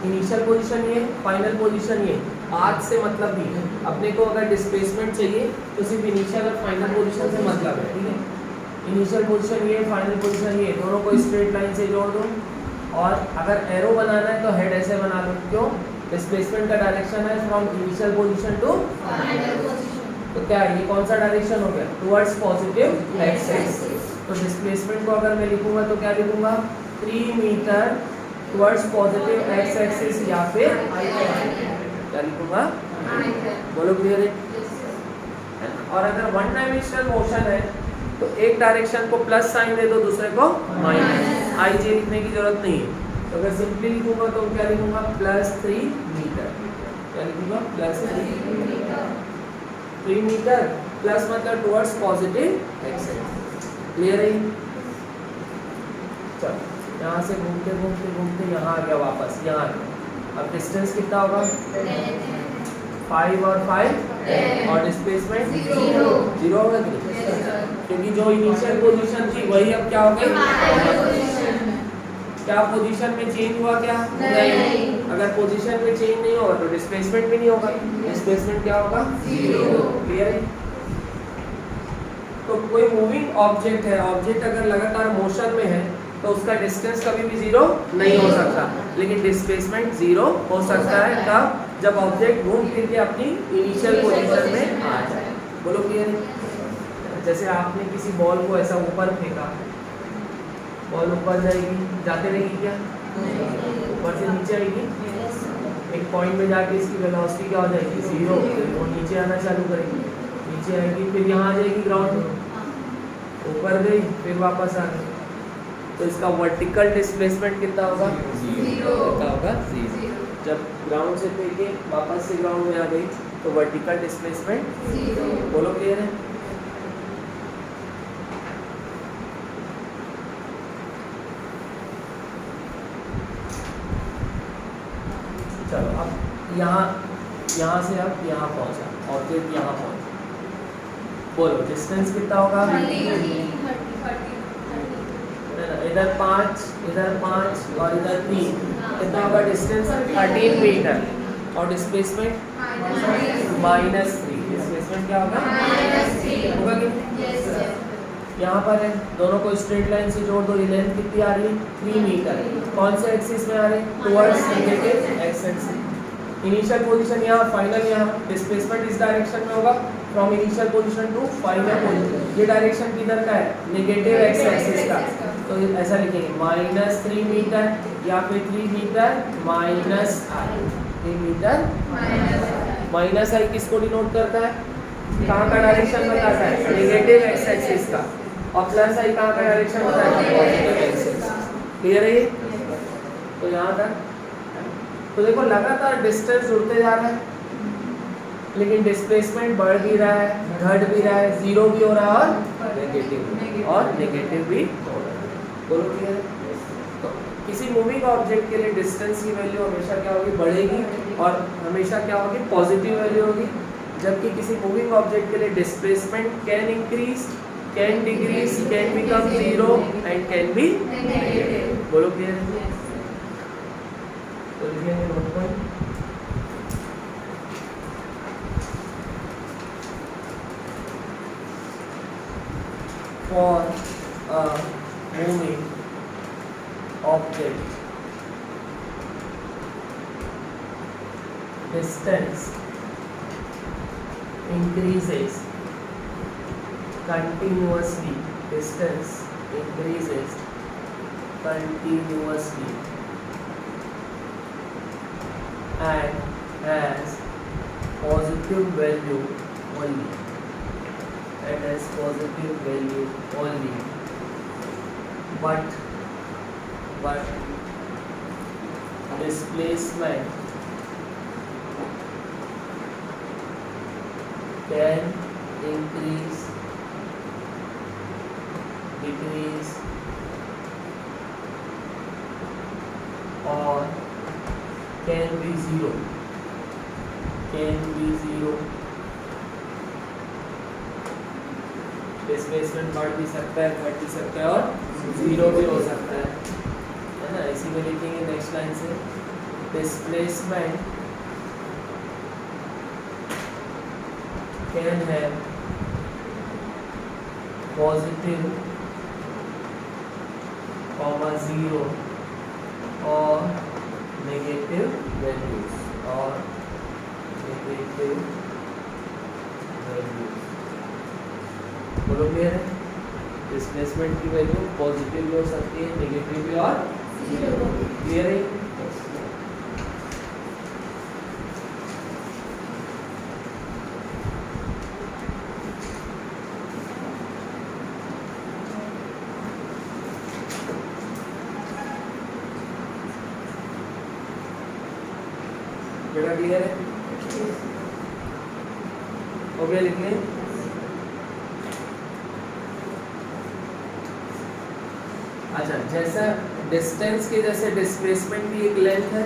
इनिशियल पोजीशन ये, फाइनल पोजीशन ये, पाथ से मतलब नहीं है अपने को। अगर डिस्प्लेसमेंट चाहिए तो सिर्फ इनिशियल और फाइनल पोजीशन से मतलब है, ठीक है? इनिशियल पोजीशन ये, फाइनल पोजीशन ये, दोनों को स्ट्रेट लाइन से जोड़ दो। और अगर एरो बनाना है तो हेड ऐसे बना लो, क्यों? डिस्प्लेसमेंट का डायरेक्शन है from initial position to final position, तो क्या है ये? कौन सा डायरेक्शन हो गया? Towards positive X axis. तो डिस्प्लेसमेंट को अगर मैं लिखूंगा तो क्या लिखूंगा? 3 metre towards positive X axis, या फिर क्या लिखूंगा? बोलो क्लियर है? और अगर वन डायमेंशनल मोशन है तो एक डायरेक्शन को प्लस साइन दे दो, दूसरे को माइनस। आई जे लिखने की जरूरत नहीं है। तो अगर सिंपली लिखूंगा तो क्या लिखूंगा? +3 मीटर। क्या लिखूंगा? +3 मीटर, प्लस मतलब towards positive X axis. Clear है? चलो, यहाँ से घूमते घूमते घूमते यहाँ आ गया, वापस यहाँ आ गया। अब डिस्टेंस कितना होगा? 5 और 5 और डिस्प्लेसमेंट 0 होगा कि नहीं? क्योंकि जो इनिशियल पोजीशन थी वही अब क्या हो गई? क्या पोजीशन में चेंज हुआ? क्या नहीं। अगर पोजीशन में चेंज नहीं होगा तो डिस्प्लेसमेंट भी नहीं होगा, डिस्प्लेसमेंट क्या होगा? 0। क्लियर है? तो कोई मूविंग ऑब्जेक्ट है, ऑब्जेक्ट अगर लगातार मोशन में है तो उसका डिस्टेंस कभी भी 0 नहीं हो सकता, लेकिन डिस्प्लेसमेंट 0 हो सकता है। तब जब ऑब्जेक्ट घूम फिर के अपनी इनिशियल पोजीशन में आ जाए। बोलो क्लियर है? जैसे आपने किसी बॉल को ऐसा ऊपर फेंका, बॉल ऊपर जाएगी, जाते रहेगी क्या? ऊपर से नीचे आएगी, एक पॉइंट में जाके इसकी वेलोसिटी क्या हो जाएगी? 0। वो नीचे आना चालू करेगी, नीचे आएगी, फिर यहाँ आ जाएगी ग्राउंड में, ऊपर गई, फिर वापस आ गई। तो इसका वर्टिकल डिस्प्लेसमेंट कितना होगा? 0 होगा। 0। जब ग्राउंड से फेंके वापस से ग्राउंड में आ गई तो वर्टिकल डिस्प्लेसमेंट
0.
बोलो क्लियर है। चलो अब यहाँ से अब यहाँ पहुँचा ऑब्जेक्ट यहाँ पहुँचा, बोलो डिस्टेंस कितना होगा?
30.
इधर 5 और इधर 3, कितना होगा डिस्टेंस? 13 मीटर। और डिस्प्लेसमेंट -3, डिस्प्लेसमेंट क्या होगा? होगा कि यहाँ पर है, दोनों को स्ट्रेट लाइन से जोड़ दो, ये लेंथ कितनी आ रही है? 3 मीटर। कौन से एक्सिस में आ रहे हैं? Towards negative X axis. Initial position यहाँ, फाइनल यहाँ, डिस्प्लेसमेंट इस डायरेक्शन में होगा from initial position to final position. ये डायरेक्शन किधर का है? नेगेटिव एक्स एक्सिस का। तो ऐसा लिखेंगे -3 मीटर या फिर 3 मीटर -i, 3 मीटर -i किसको डिनोट करता है? कहाँ का डायरेक्शन बताता है? नेगेटिव एक्स एक्सिस का। और +i कहाँ का डायरेक्शन बताता है? Positive axis. क्लियर है ये? तो यहाँ तक तो देखो लगातार डिस्टेंस जुड़ते जा रहा है, लेकिन डिस्प्लेसमेंट बढ़ भी रहा है, घट भी रहा है, जीरो भी हो रहा है और नेगेटिव भी हो रहा है। बोलो क्लियर है? तो किसी मूविंग ऑब्जेक्ट के लिए डिस्टेंस की वैल्यू हमेशा क्या होगी? बढ़ेगी, और हमेशा क्या होगी? पॉजिटिव वैल्यू होगी। जबकि किसी मूविंग ऑब्जेक्ट के लिए displacement can increase, can decrease, can become 0 and can be negative. बोलो क्लियर है? तो लिखेंगे note point. For a moving object, distance increases continuously. Distance increases continuously and has positive value only. And has positive value only. But displacement can increase, decrease, or can be zero. Displacement बढ़ भी सकता है, घट भी सकता है और zero भी हो सकता है ना। इसी में लिखेंगे नेक्स्ट लाइन से, डिस्प्लेसमेंट कैन हैव पॉजिटिव, 0 और नेगेटिव वैल्यूज बोलो क्लियर है? डिस्प्लेसमेंट की वैल्यू पॉजिटिव भी हो सकती है, नेगेटिव भी, और क्लियर है? बेटा क्लियर है? हो गया लिखने? अच्छा, जैसा डिस्टेंस के जैसे डिस्प्लेसमेंट भी एक लेंथ है,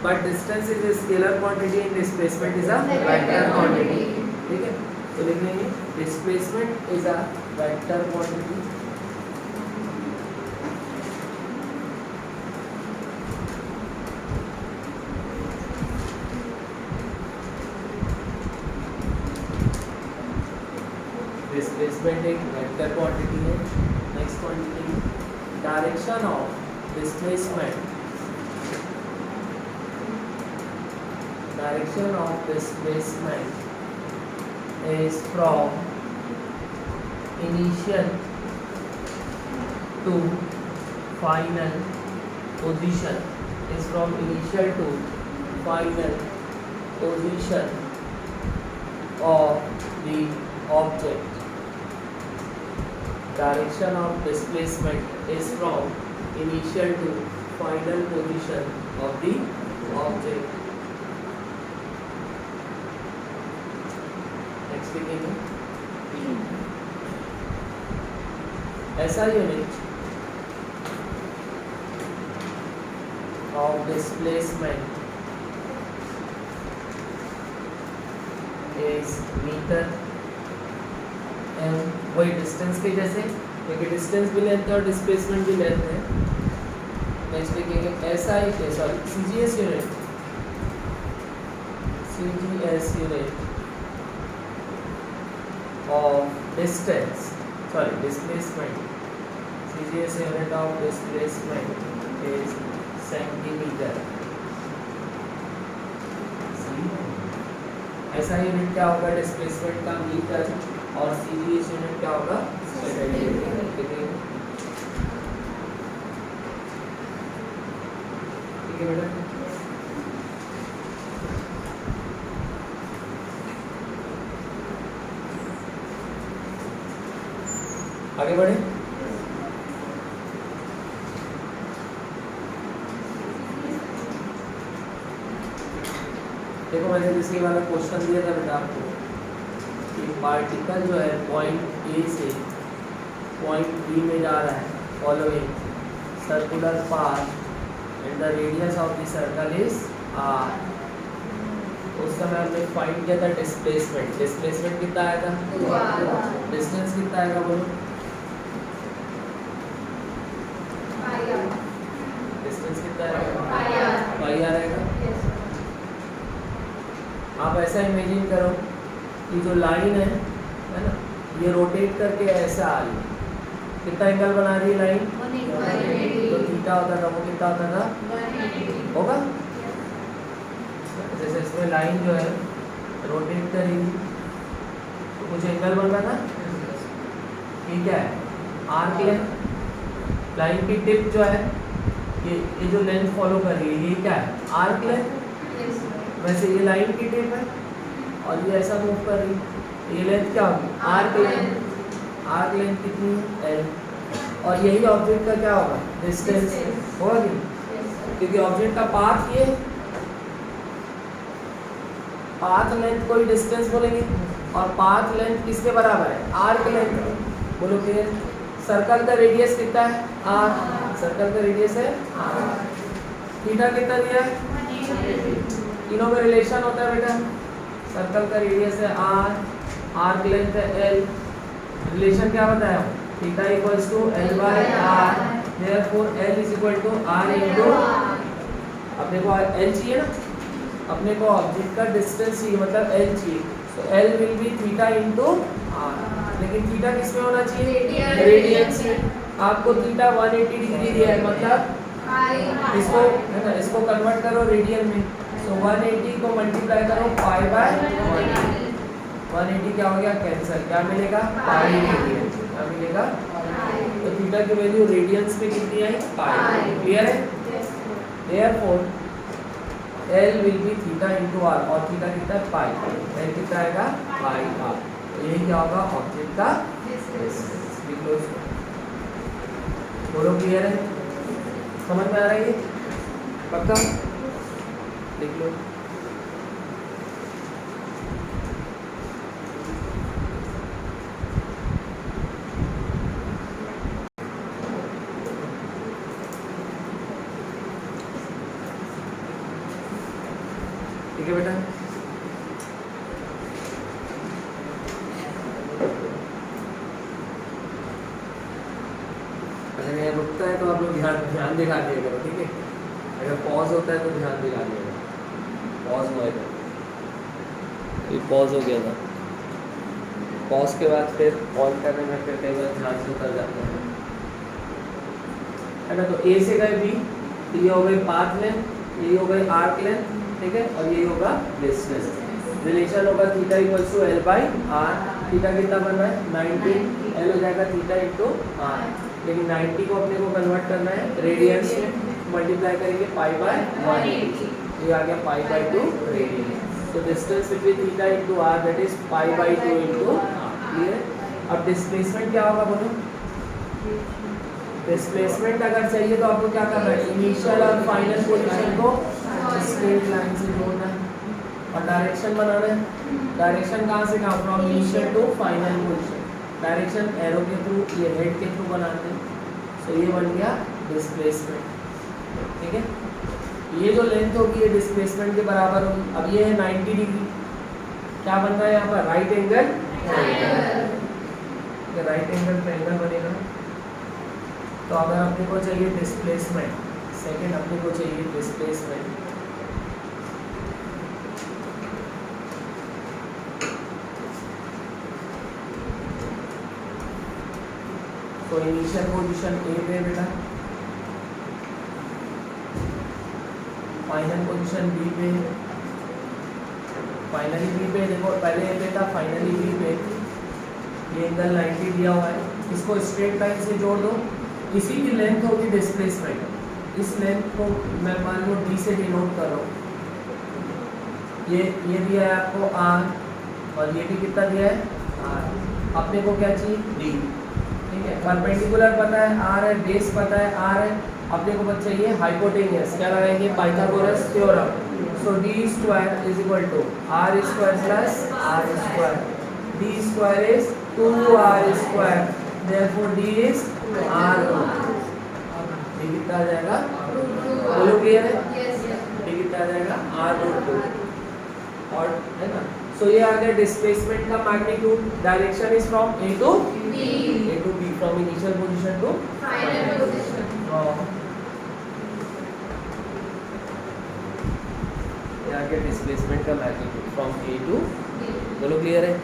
but distance is a scalar quantity and displacement is a vector quantity. ठीक है, तो लिख लेंगे displacement is a vector quantity displacement एक वेक्टर क्वांटिटी है। Next quantity, direction of displacement, direction of displacement is from initial to final position, is from initial to final position of the object. Direction of displacement is from initial to final position of the object. Next लिखेंगे ऐसा unit of displacement is metre M. वही distance के जैसे, क्योंकि distance भी length है और displacement भी लेंथ है। नेक्स्ट लिखेंगे SI sorry CGS unit, CGS unit of distance, sorry displacement, CGS unit of displacement is centimeter। ऐसा यूनिट क्या होगा डिस्प्लेसमेंट का मीटर, और CGS यूनिट क्या होगा सेंटीमीटर। ठीक है बेटा, आगे बढ़े। देखो मैंने जैसे वाला क्वेश्चन दिया था बेटा आपको कि पार्टिकल जो है पॉइंट A से पॉइंट B में जा रहा है, following circular path and the radius of the circle is R। उस समय हमने फाइंड किया था डिस्प्लेसमेंट। डिस्प्लेसमेंट कितना आया था, डिस्टेंस कितना आएगा बोलो, डिस्टेंस कितना आएगा, पाई आएगा। आप ऐसा इमेजिन करो कि जो लाइन है ना, ये रोटेट करके ऐसा आ रही है, कितना एंगल बना रही है लाइन, तो थीटा होता था, वो कितना होता था होगा। जैसे इसमें लाइन जो है रोटेट करेगी तो कुछ एंगल बन रहा था, ये क्या है आर्क लेंथ। लाइन की टिप जो है ये जो लेंथ फॉलो कर रही है ये क्या है आर्क लेंथ। वैसे ये लाइन की टिप है और ये ऐसा मूव कर रही है, ये लेंथ क्या होगी आर्क लेंथ। आर्क लेंथ कितनी है L, और यही ऑब्जेक्ट का क्या होगा डिस्टेंस होगा कि, क्योंकि ऑब्जेक्ट का पाथ ये, पाथ लेंथ को ही डिस्टेंस बोलेंगे, और पाथ लेंथ किसके बराबर है आर्क लेंथ। बोलो क्लियर। सर्कल का रेडियस कितना है R, सर्कल का रेडियस है R। थीटा कितना दिया है, तीनों में रिलेशन होता है बेटा। सर्कल का रेडियस है R, आर्क लेंथ है L, रिलेशन क्या बताया theta equals to L by R, therefore L is equal to R into, अपने को L चाहिए ना, अपने को ऑब्जेक्ट का डिस्टेंस चाहिए मतलब L चाहिए, तो L will be theta into R। लेकिन थीटा किस में होना चाहिए रेडियन से। आपको थीटा 180 डिग्री दिया है, मतलब इसको है ना, इसको कन्वर्ट करो रेडियन में, तो 180 को मल्टीप्लाई करो पाई बाय 180 क्या हो गया कैंसिल, क्या मिलेगा पाई मिलेगा, क्या मिलेगा। तो थीटा की वैल्यू रेडियंस में कितनी आई पाई। क्लियर है। Therefore L will be theta into R, और थीटा कितना पाई, L कितना आएगा पाई R। तो यही क्या होगा ऑब्जेक्ट का डिस्टेंस। लिख लो इसको, बोलो क्लियर है, समझ में आ रहा है ये पक्का, लिख लो। ठीक है बेटा। अगर ये रुकता है तो आप लोग ध्यान दिखा दिया करो, ठीक है। अगर पॉज होता है तो ध्यान दिखा दिया करो। पॉज हुआ है, ये पॉज हो गया था, पॉज के बाद फिर ऑन करने में फिर कई बार ध्यान से उतर जाता है ना। तो A से गए B, तो ये हो गई पाथ लेंथ, ये हो गई आर्क लेंथ, ठीक है, और ये होगा डिस्टेंस। रिलेशन होगा theta equals to L by R। Theta कितना बन रहा है 90, L हो जाएगा थीटा इंटू R, लेकिन 90 को अपने को कन्वर्ट करना है रेडियंस में, मल्टीप्लाई करेंगे पाई बाय 180, ये आ गया पाई बाय 2 रेडियन। तो distance between theta into R that is pi by 2 into R। Clear. अब डिस्प्लेसमेंट क्या होगा बोलो, डिस्प्लेसमेंट अगर चाहिए तो आपको क्या करना है, इनिशियल और फाइनल पोजीशन को स्ट्रेट लाइन से जोड़ना है और डायरेक्शन बनाना है। डायरेक्शन कहाँ से कहाँ, from initial to final position. Direction arrow के थ्रू, ये हेड के थ्रू बनाते हैं। सो ये बन गया डिस्प्लेसमेंट, ठीक है। ये जो लेंथ होगी ये डिस्प्लेसमेंट के बराबर होगी। अब ये है 90 डिग्री, क्या बन रहा है यहाँ पर, right angle triangle. Right angle triangle बनेगा। तो अगर अपने को चाहिए डिस्प्लेसमेंट, सेकंड अपने को चाहिए डिस्प्लेसमेंट, तो इनिशियल पोजीशन ए पे बेटा, फाइनल पोजीशन बी पे, फाइनली बी पे देखो, पहले ए पे था, फाइनली बी पे। ये एंगल 90 दिया हुआ है, इसको स्ट्रेट लाइन से जोड़ दो। इसी की लेंथ होगी डिस्प्लेसमेंट। इस लेंथ को मैं मान लो डी से डिनोट कर रहा हूँ। ये दिया है आपको आर, और ये भी कितना दिया है आर। अपने को क्या चाहिए, डी, ठीक है। परपेंडिकुलर पता है आर है, बेस पता है आर है, अपने को बस चाहिए हाइपोटेनियस। क्या लगाएंगे, Pythagoras theorem. So D square is equal to R square plus R square. D square is 2r square, therefore D is r। D कितना आ जाएगा, बोलो क्लियर है, डी कितना आ जाएगा r/2, और है ना। सो ये आ गया डिस्प्लेसमेंट का magnitude. Direction is from A to B, from initial position to
final position.
ये आ गया डिस्प्लेसमेंट का मैग्नीट्यूड फ्रॉम ए टू, बोलो क्लियर है।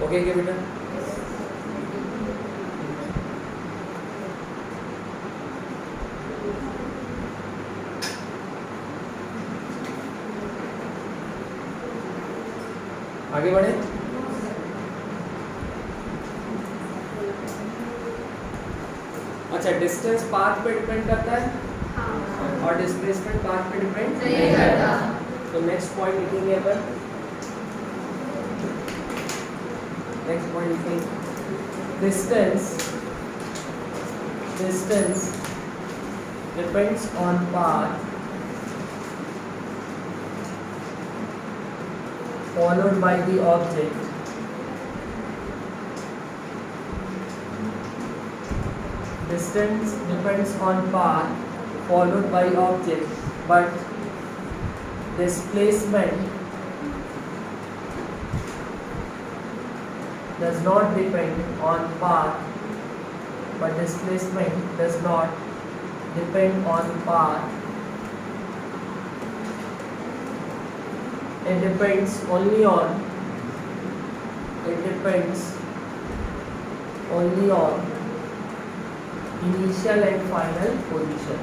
ओके क्या बेटा, आगे बढ़े। अच्छा, डिस्टेंस पाथ पे डिपेंड करता है और डिस्प्लेसमेंट पाथ पे डिपेंड
नहीं करता।
तो नेक्स्ट पॉइंट लिखेंगे अपन, नेक्स्ट पॉइंट लिखेंगे distance depends on path followed by the object distance depends on path followed by object, but displacement does not depend on path, but displacement does not depend on path. It depends only on initial and final position.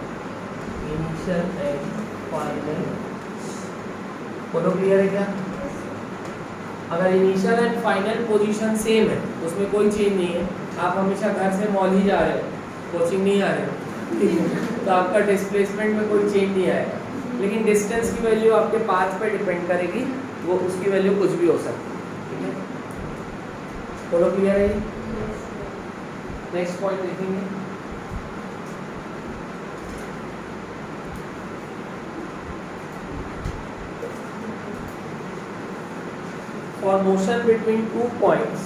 Initial and final. बोलो clear है क्या? अगर initial and final position same है, उसमें कोई change नहीं है, आप हमेशा घर से मॉल ही जा रहे हो, कोचिंग नहीं आ रहे हो, तो आपका डिस्प्लेसमेंट में कोई चेंज नहीं आएगा। लेकिन डिस्टेंस की वैल्यू आपके पाथ पे डिपेंड करेगी, वो उसकी वैल्यू कुछ भी हो सकती है, ठीक है। बोलो क्लियर है? नेक्स्ट पॉइंट देखेंगे, for motion between two points,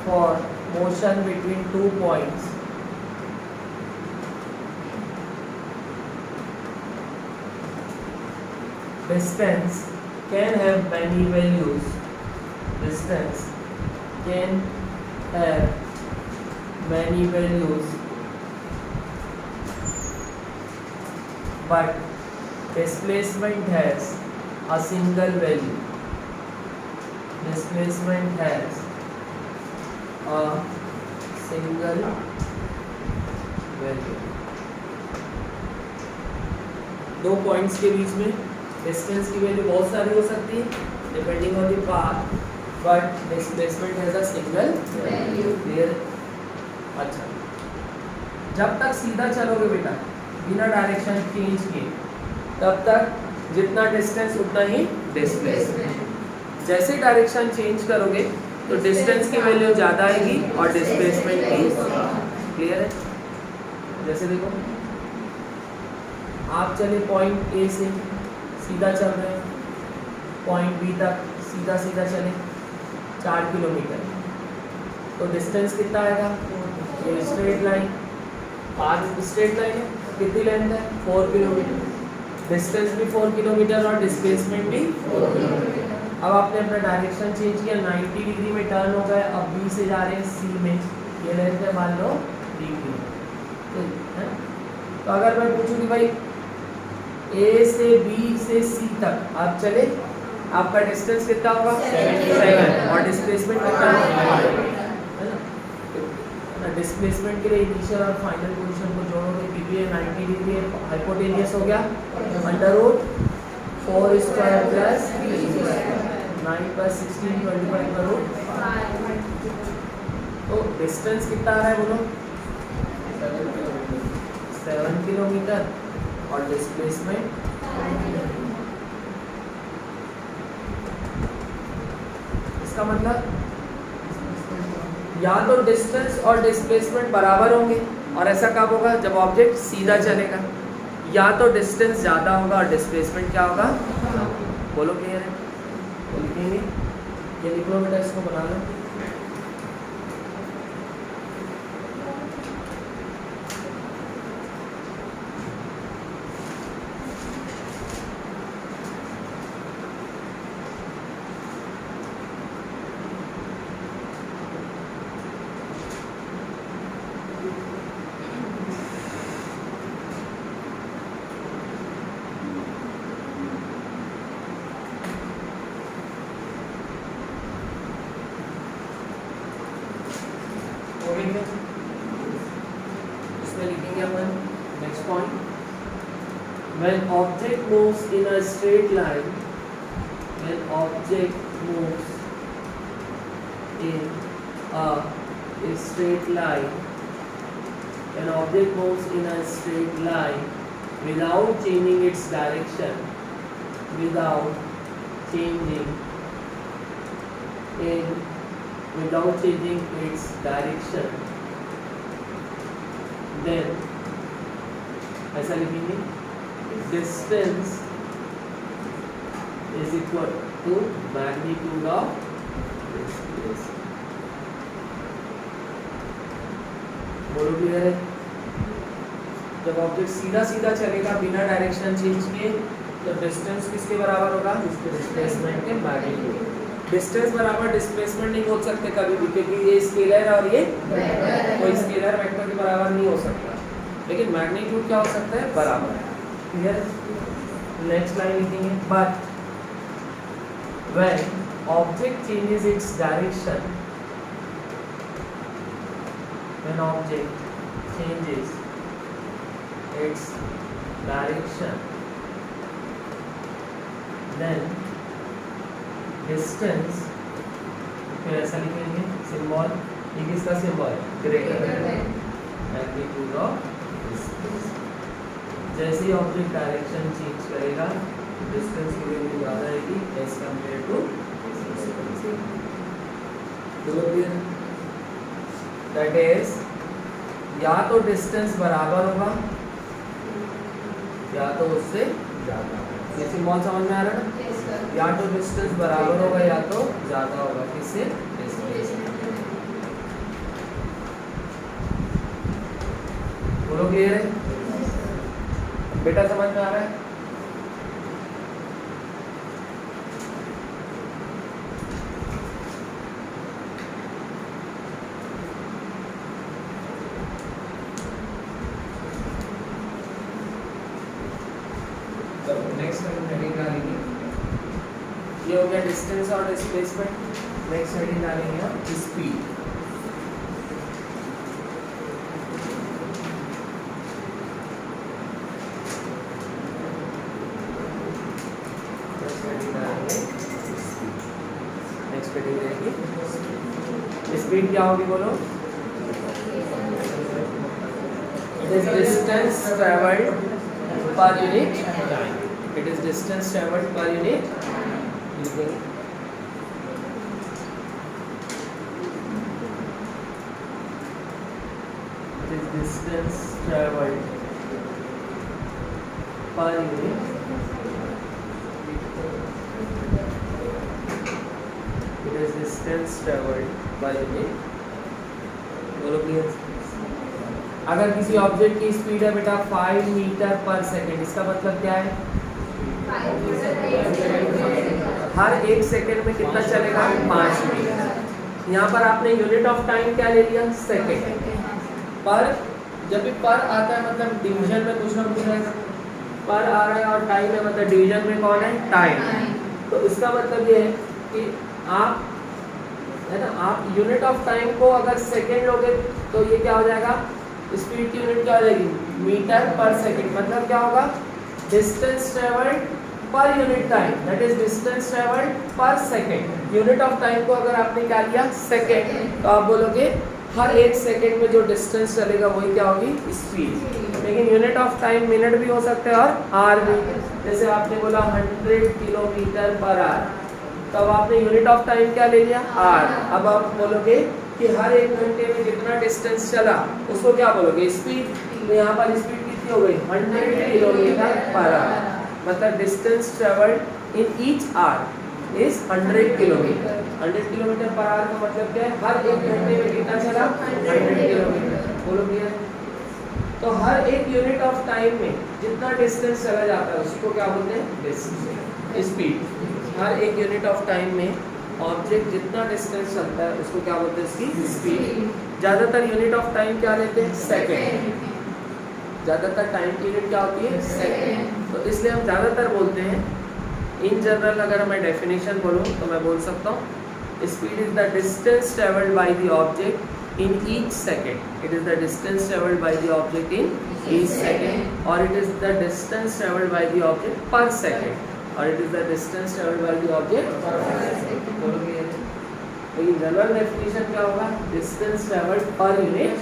for motion between 2 points, distance can have many values. But displacement has a single value. दो पॉइंट्स के बीच में डिस्टेंस की वैल्यू बहुत सारी हो सकती है depending on the path, but displacement has a single value. Clear? अच्छा, जब तक सीधा चलोगे बेटा, बिना डायरेक्शन चेंज किए, तब तक जितना डिस्टेंस उतना ही डिस्प्लेसमेंट। जैसे डायरेक्शन चेंज करोगे तो डिस्टेंस की वैल्यू ज़्यादा आएगी और डिस्प्लेसमेंट की। क्लियर है? जैसे देखो आप चले पॉइंट ए से सीधा चल रहे हैं पॉइंट बी तक, सीधा सीधा चले 4 किलोमीटर, तो डिस्टेंस कितना आएगा? ये straight line, path straight line है, कितनी लेंथ है? 4 किलोमीटर, डिस्टेंस भी 4 किलोमीटर और डिस्प्लेसमेंट भी 4 किलोमीटर। अब आपने अपना डायरेक्शन चेंज किया, 90 डिग्री में टर्न हो गए, अब बी से जा रहे हैं सी में, ये लेंथ है मान लो 3 किलोमीटर। तो अगर मैं पूछूं कि भाई ए से बी से सी तक आप चले, आपका डिस्टेंस कितना होगा? 7 और डिस्प्लेसमेंट कितना है ना? डिस्प्लेसमेंट के लिए इनिशियल और फाइनल पोजीशन को जोड़ोगे, क्योंकि ये 90 डिग्री हाइपोटेनियस हो गया, under root 4 square plus 9 plus 16 25 का रूट। तो डिस्टेंस कितना आ रहा है बोलो? 7 किलोमीटर और डिस्प्लेसमेंट इसका मतलब या तो डिस्टेंस और डिस्प्लेसमेंट बराबर होंगे, और ऐसा कब होगा? जब ऑब्जेक्ट सीधा चलेगा, या तो डिस्टेंस ज़्यादा होगा और डिस्प्लेसमेंट क्या होगा? बोलो क्लियर है? तो लिखेंगे, ये लिख लो बेटा, इसको बना लो। इसमें लिखेंगे अपन next point, when object moves in a straight line, when object moves in a straight line, when object moves in a straight line without changing its direction, without changing its direction, then ऐसा लिखेंगे, distance is equal to magnitude of distance। बोलो clear है? जब object सीधा सीधा चलेगा बिना direction change किए, तो डिस्टेंस किसके बराबर होगा? डिस्प्लेसमेंट के मैग्नीट्यूड। डिस्टेंस बराबर डिस्प्लेसमेंट नहीं हो सकते कभी भी, क्योंकि ये स्केलर और ये कोई स्केलर वेक्टर के बराबर नहीं हो सकता, लेकिन मैग्नीट्यूड क्या हो सकता है? बराबर। क्लियर? नेक्स्ट लाइन लिखेंगे, but when object changes its direction, when object changes its direction, then distance, फिर ऐसा लिखेंगे सिंबल, ये किसका सिंबल है? Greater than magnitude of distance. जैसे ही ऑब्जेक्ट डायरेक्शन चेंज करेगा, डिस्टेंस की वैल्यू ज़्यादा आएगी as compare to distance. That is, या तो डिस्टेंस बराबर होगा या तो उससे ज़्यादा। ये सिंबल समझ में आ रहा है ना? या तो डिस्टेंस बराबर होगा या तो ज़्यादा होगा, किससे? बोलो क्लियर है? बेटा समझ में आ रहा है? नेक्स्ट हेडिंग डालेंगे, ये हो गया डिस्टेंस और डिस्प्लेसमेंट। नेक्स्ट हेडिंग डालेंगे हम स्पीड। नेक्स्ट हेडिंग रहेगी स्पीड। क्या होगी बोलो? It is distance traveled per unit time. It is distance traveled per unit. लिखेंगे it is distance traveled per unit. It is distance traveled per unit. बोलो clear. अगर किसी ऑब्जेक्ट की speed है बेटा 5 मीटर पर सेकेंड, इसका मतलब क्या है? हर 1 सेकेंड में कितना चलेगा? 5 मीटर। यहाँ पर आपने यूनिट ऑफ टाइम क्या ले लिया? सेकेंड। पर जब भी पर आता है मतलब डिवीजन में कुछ ना कुछ रहेगा। पर आ रहा है और टाइम है मतलब डिवीजन में कौन है? टाइम। तो इसका मतलब ये है कि आप है ना, आप यूनिट ऑफ टाइम को अगर सेकेंड लोगे तो ये क्या हो जाएगा? स्पीड की यूनिट क्या हो जाएगी? मीटर पर सेकेंड। मतलब क्या होगा? Distance travelled per unit time, that is distance travelled पर सेकेंड। यूनिट ऑफ टाइम को अगर आपने क्या लिया? सेकेंड, तो आप बोलोगे हर 1 सेकेंड में जो डिस्टेंस चलेगा वही क्या होगी? स्पीड। लेकिन यूनिट ऑफ टाइम मिनट भी हो सकते हैं और आवर भी। जैसे आपने बोला 100 किलोमीटर पर आवर, तब आपने यूनिट ऑफ टाइम क्या ले लिया? आवर। अब आप बोलोगे कि हर 1 घंटे में जितना डिस्टेंस चला उसको क्या बोलोगे? स्पीड। तो यहाँ पर स्पीड कितनी हो गई? 100 किलोमीटर पर आवर। मतलब distance travelled in each hour is 100 kilometre. 100 kilometre per hour का मतलब क्या है? हर 1 घंटे में कितना चला? 100 किलोमीटर। बोलो क्लियर। तो हर एक यूनिट ऑफ टाइम में जितना डिस्टेंस चला जाता है उसी को क्या बोलते हैं? स्पीड। हर एक यूनिट ऑफ टाइम में ऑब्जेक्ट जितना डिस्टेंस चलता है उसको क्या बोलते हैं? इसकी स्पीड। ज़्यादातर यूनिट ऑफ टाइम क्या लेते हैं? सेकेंड। ज़्यादातर टाइम की यूनिट क्या होती है? सेकेंड। तो इसलिए हम ज़्यादातर बोलते हैं। इन जनरल अगर मैं डेफिनेशन बोलूँ तो मैं बोल सकता हूँ speed is the distance travelled by the object in each second. It is the distance traveled by the object in each second, or it is the distance traveled by the object per second, or it is the distance traveled by the object per second. बोलोगे तो ये general definition क्या होगा? Distance travelled per unit.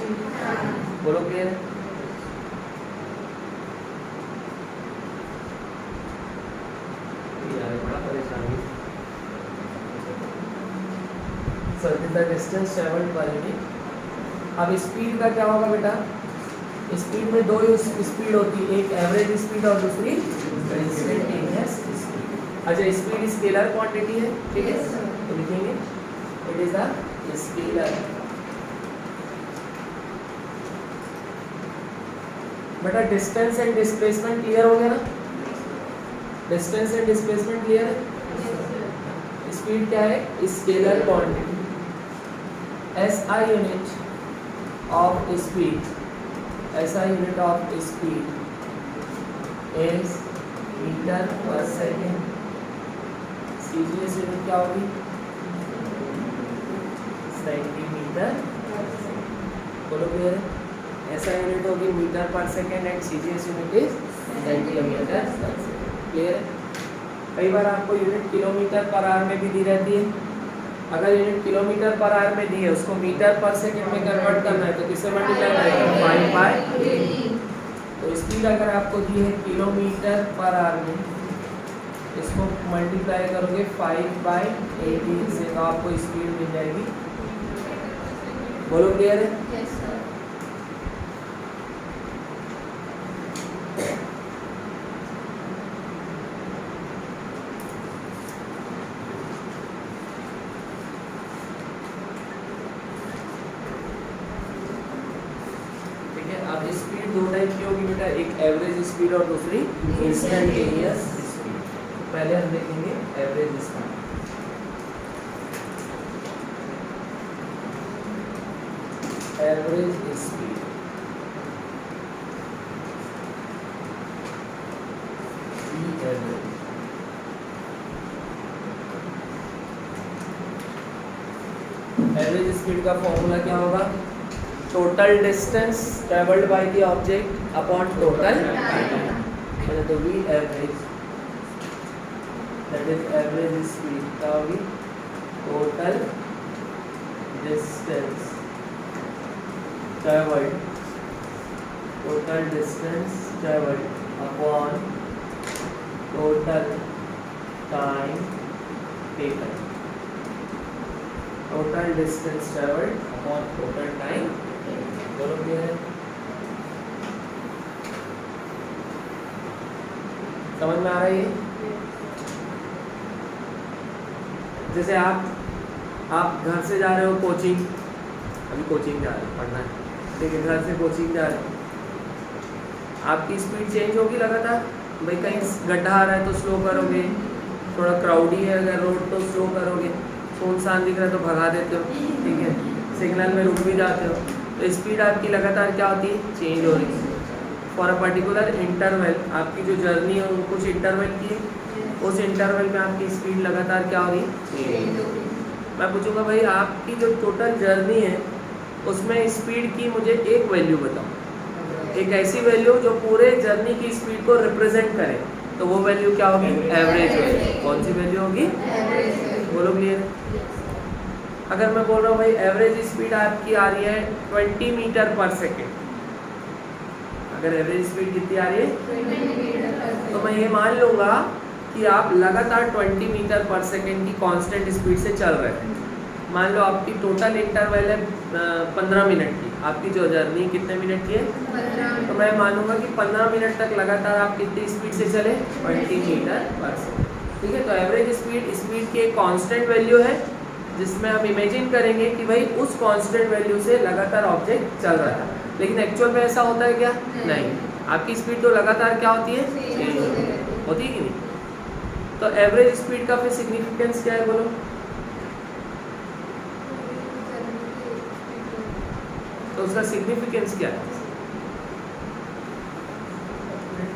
बोलोगे यार बड़ा परेशानी। So it is the distance traveled per unit. अब स्पीड का क्या होगा बेटा? स्पीड में दो स्पीड होती है, एक एवरेज स्पीड और दूसरी इंस्टेंटेनियस स्पीड। अच्छा, स्पीड स्केलर क्वांटिटी है, ठीक है, तो लिखेंगे इट इज अ स्केलर। बेटा डिस्टेंस एंड डिस्प्लेसमेंट क्लियर हो गया ना? डिस्टेंस एंड डिस्प्लेसमेंट क्लियर है? स्पीड क्या है? Scalar quantity. SI unit of speed, SI unit of speed is meter per second। CGS unit क्या होगी? सेंटीमीटर। बोलो क्लियर है? SI यूनिट होगी मीटर पर second and CGS unit is centimetre. Clear है? कई बार आपको यूनिट किलोमीटर पर आवर में भी दी रहती है। अगर यूनिट किलोमीटर पर आवर में दी है उसको मीटर पर सेकंड में कन्वर्ट करना है तो किससे मल्टीप्लाई करेंगे? 5 बाय। तो स्पीड अगर आपको दी है किलोमीटर पर आवर में, इसको मल्टीप्लाई करोगे 5 बाय 18 से, तो आपको स्पीड मिल जाएगी। बोलो क्लियर है?
Yes sir.
अब स्पीड दो टाइप की होगी बेटा, एक एवरेज स्पीड और दूसरी इंस्टेंटेनियस स्पीड। पहले हम देखेंगे average speed. Average speed average speed का फॉर्मूला क्या होगा? Total distance travelled by the object upon total time. तो we average, that is average speed क्या होगी? Total distance travelled total distance travelled upon total time taken. Total distance travelled upon total time, दोनों clear है? समझ में आ रही है? जैसे आप घर से जा रहे हो कोचिंग, अभी कोचिंग जा रहे हो, पढ़ना है, ठीक है, घर से कोचिंग जा रहे हो, आपकी स्पीड चेंज होगी लगातार। भाई कहीं गड्ढा आ रहा है तो स्लो करोगे, थोड़ा क्राउडी है अगर रोड तो स्लो करोगे, सुनसान दिख रहा है तो भगा देते हो, ठीक है, सिग्नल में रुक भी जाते हो, तो स्पीड आपकी लगातार क्या होती है, चेंज हो रही है। फॉर अ पर्टिकुलर इंटरवल, आपकी जो जर्नी है वो कुछ इंटरवल की है, उस इंटरवल में आपकी स्पीड लगातार क्या होगी, चेंज होगी। मैं पूछूंगा भाई आपकी जो टोटल जर्नी है उसमें स्पीड की मुझे एक वैल्यू बताओ, एक ऐसी वैल्यू जो पूरे जर्नी की स्पीड को रिप्रेजेंट करे, तो वो वैल्यू क्या होगी, एवरेज वैल्यू। कौन सी वैल्यू होगी, बोलो क्लियर। अगर मैं बोल रहा हूँ भाई एवरेज स्पीड आपकी आ रही है 20 मीटर पर सेकेंड, अगर एवरेज स्पीड कितनी आ रही है तो मैं ये मान लूँगा कि आप लगातार 20 मीटर पर सेकेंड की कांस्टेंट स्पीड से चल रहे हैं। मान लो आपकी टोटल इंटरवल है 15 मिनट की, आपकी जो जर्नी कितने मिनट की है, तो मैं मानूंगा कि 15 मिनट तक लगातार आप कितनी स्पीड से चले, 20 मीटर पर सेकेंड, ठीक है। तो एवरेज स्पीड की एक कांस्टेंट वैल्यू है जिसमें हम इमेजिन करेंगे कि भाई उस कांस्टेंट वैल्यू से लगातार ऑब्जेक्ट चल रहा है, लेकिन एक्चुअल में ऐसा होता है क्या, नहीं। आपकी स्पीड तो लगातार क्या होती है, चेंज होती है कि नहीं। तो एवरेज स्पीड का फिर सिग्निफिकेंस क्या है, बोलो। तो उसका सिग्निफिकेंस क्या है,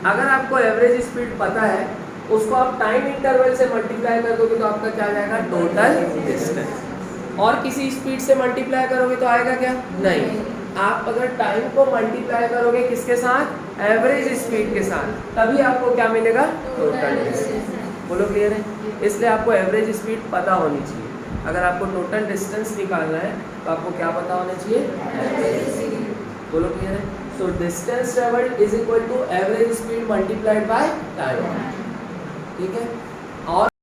अगर आपको एवरेज स्पीड पता है उसको आप टाइम इंटरवल से मल्टीप्लाई कर दोगे तो आपका क्या आ जाएगा, टोटल डिस्टेंस। और किसी स्पीड से मल्टीप्लाई करोगे तो आएगा क्या, नहीं। आप अगर टाइम को मल्टीप्लाई करोगे किसके साथ, एवरेज स्पीड के साथ, तभी आपको क्या मिलेगा, टोटल डिस्टेंस। बोलो क्लियर है? इसलिए आपको एवरेज स्पीड पता होनी चाहिए। अगर आपको टोटल डिस्टेंस निकालना है तो आपको क्या पता होना चाहिए, एवरेज स्पीड। बोलो क्लियर है? So distance travelled is equal to average speed multiplied by time, ठीक है। और